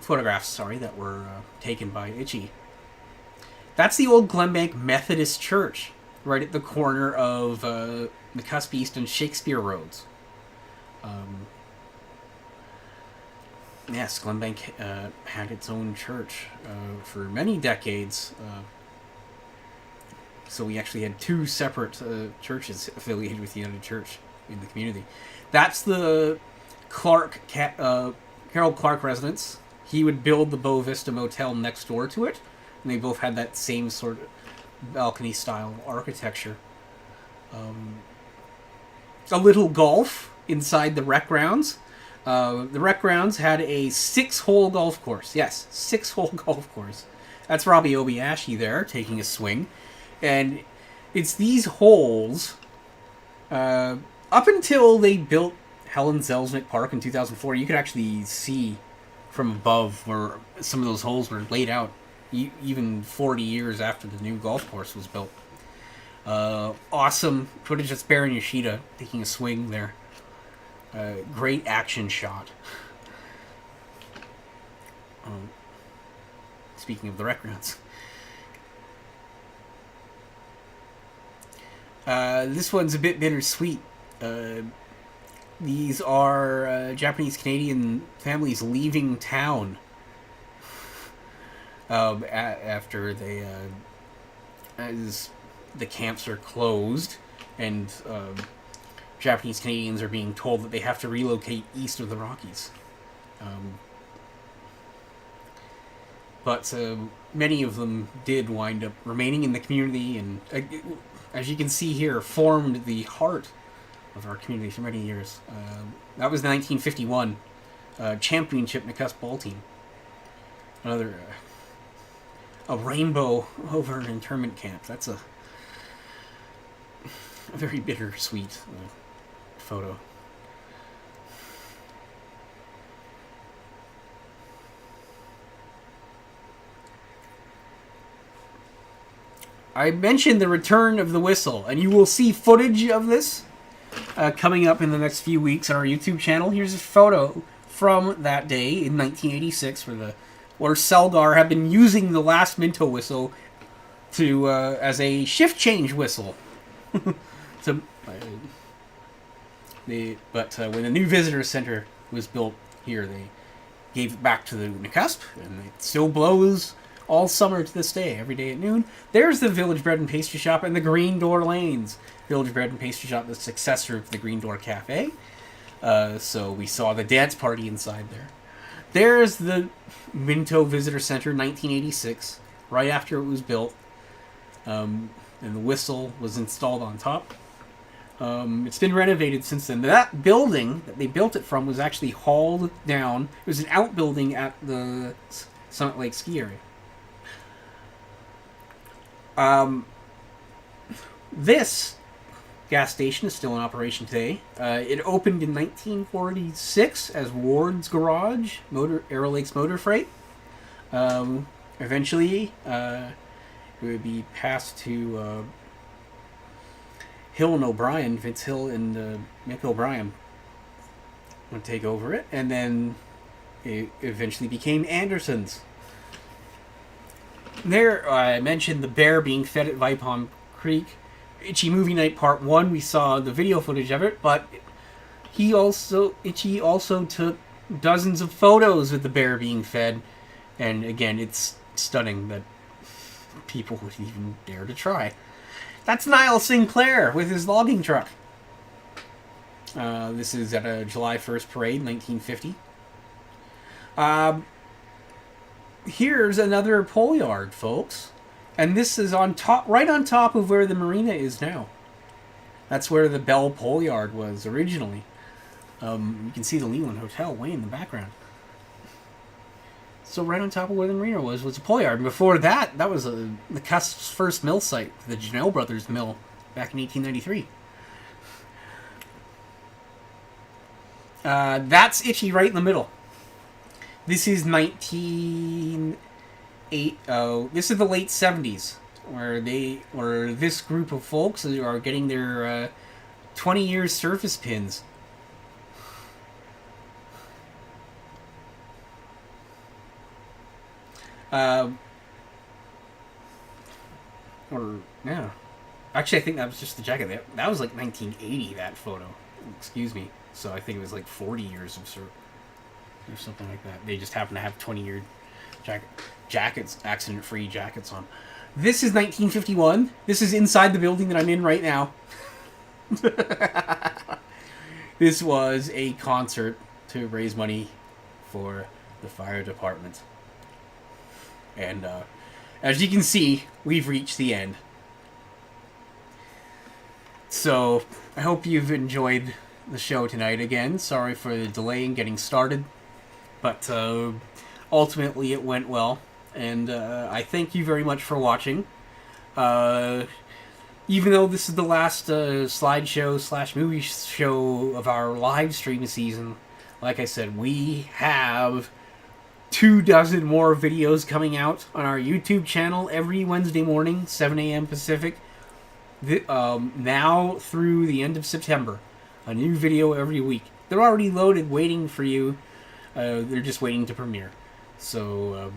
photographs, sorry, that were taken by Ichi. That's the old Glenbank Methodist Church, right at the corner of Nakusp East and Shakespeare Roads. Yes, Glenbank had its own church for many decades. So we actually had two separate churches affiliated with the United Church in the community. That's the Harold Clark residence. He would build the Bow Vista Motel next door to it, and they both had that same sort of balcony-style architecture. A little golf inside the rec grounds. The rec grounds had a 6-hole golf course. Yes, 6-hole golf course. That's Robbie Obayashi there, taking a swing. And it's these holes, up until they built Helen Zelsnick Park in 2004, you could actually see from above where some of those holes were laid out, even 40 years after the new golf course was built. Awesome footage. That's Baron Yoshida taking a swing there. Great action shot. Speaking of the rec grounds. This one's a bit bittersweet. These are Japanese Canadian families leaving town after they as the camps are closed, and Japanese Canadians are being told that they have to relocate east of the Rockies. But many of them did wind up remaining in the community, and as you can see here, formed the heart of our community for many years. That was the 1951 championship Nakusp ball team. Another a rainbow over an internment camp. That's a very bittersweet photo. I mentioned the return of the whistle, and you will see footage of this coming up in the next few weeks on our YouTube channel. Here's a photo from that day in 1986, where Selgar had been using the last Minto whistle to as a shift change whistle. When the new visitor center was built here, they gave it back to the Nakusp, and it still blows all summer to this day, every day at noon. There's the Village Bread and Pastry Shop and the Green Door Lanes. Village Bread and Pastry Shop, the successor of the Green Door Cafe. So we saw the dance party inside there. There's the Minto Visitor Center, 1986, right after it was built. And the whistle was installed on top. It's been renovated since then. That building that they built it from was actually hauled down. It was an outbuilding at the Summit Lake ski area. This gas station is still in operation today. It opened in 1946 as Ward's Garage, Arrow Lakes Motor Freight. Eventually, it would be passed to Hill and O'Brien. Vince Hill and Mick O'Brien would take over it, and then it eventually became Anderson's. There, I mentioned the bear being fed at Vipon Creek. Ichi Movie Night Part 1, we saw the video footage of it, but Ichi also took dozens of photos of the bear being fed, and again, it's stunning that people would even dare to try. That's Niall Sinclair with his logging truck. This is at a July 1st parade, 1950. Here's another pole yard, folks. And this is on top, right on top of where the marina is now. That's where the Bell Pole Yard was originally. You can see the Leland Hotel way in the background. So right on top of where the marina was a pole yard. And before that, that was the Nakusp's first mill site, the Janelle Brothers Mill, back in 1893. That's Ichi right in the middle. This is this is the late 70s, where this group of folks are getting their 20-year surface pins. Actually, I think that was just the jacket. That was like 1980, that photo. Excuse me. So I think it was like 40 years of service. Or something like that. They just happen to have 20-year jackets, accident-free jackets on. This is 1951. This is inside the building that I'm in right now. This was a concert to raise money for the fire department. And as you can see, we've reached the end. So I hope you've enjoyed the show tonight. Again, sorry for the delay in getting started. But ultimately it went well, and I thank you very much for watching. Even though this is the last slideshow / movie show of our live stream season, like I said, we have 24 more videos coming out on our YouTube channel every Wednesday morning, 7 a.m. Pacific. Now through the end of September, a new video every week. They're already loaded, waiting for you. They're just waiting to premiere. So,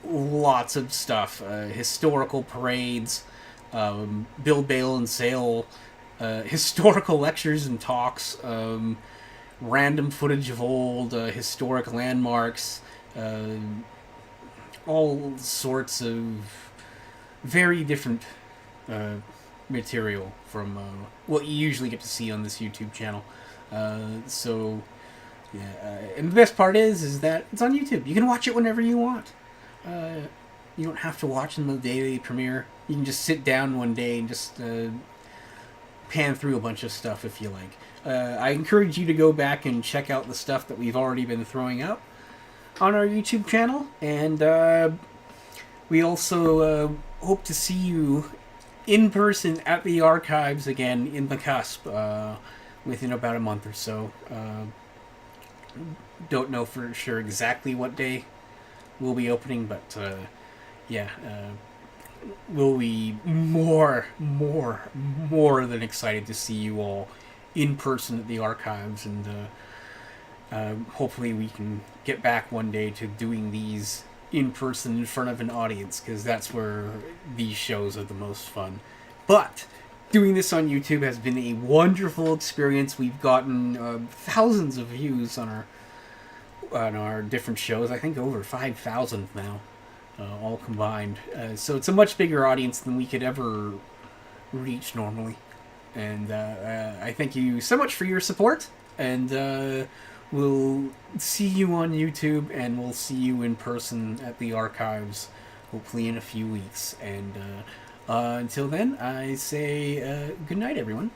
lots of stuff. Historical parades, build, bail, and sail historical lectures and talks, random footage of old historic landmarks, all sorts of very different material from what you usually get to see on this YouTube channel. So, yeah, and the best part is that it's on YouTube. You can watch it whenever you want. You don't have to watch in the day they premiere. You can just sit down one day and just pan through a bunch of stuff if you like. I encourage you to go back and check out the stuff that we've already been throwing out on our YouTube channel, and we also hope to see you in person at the archives again in Nakusp within about a month or so. Don't know for sure exactly what day we'll be opening, but yeah, we'll be more than excited to see you all in person at the archives, and hopefully we can get back one day to doing these in person in front of an audience, because that's where these shows are the most fun. But doing this on YouTube has been a wonderful experience. We've gotten thousands of views on our different shows. I think over 5,000 now, all combined. So it's a much bigger audience than we could ever reach normally. And I thank you so much for your support. And we'll see you on YouTube, and we'll see you in person at the archives, hopefully in a few weeks. And until then, I say good night, everyone.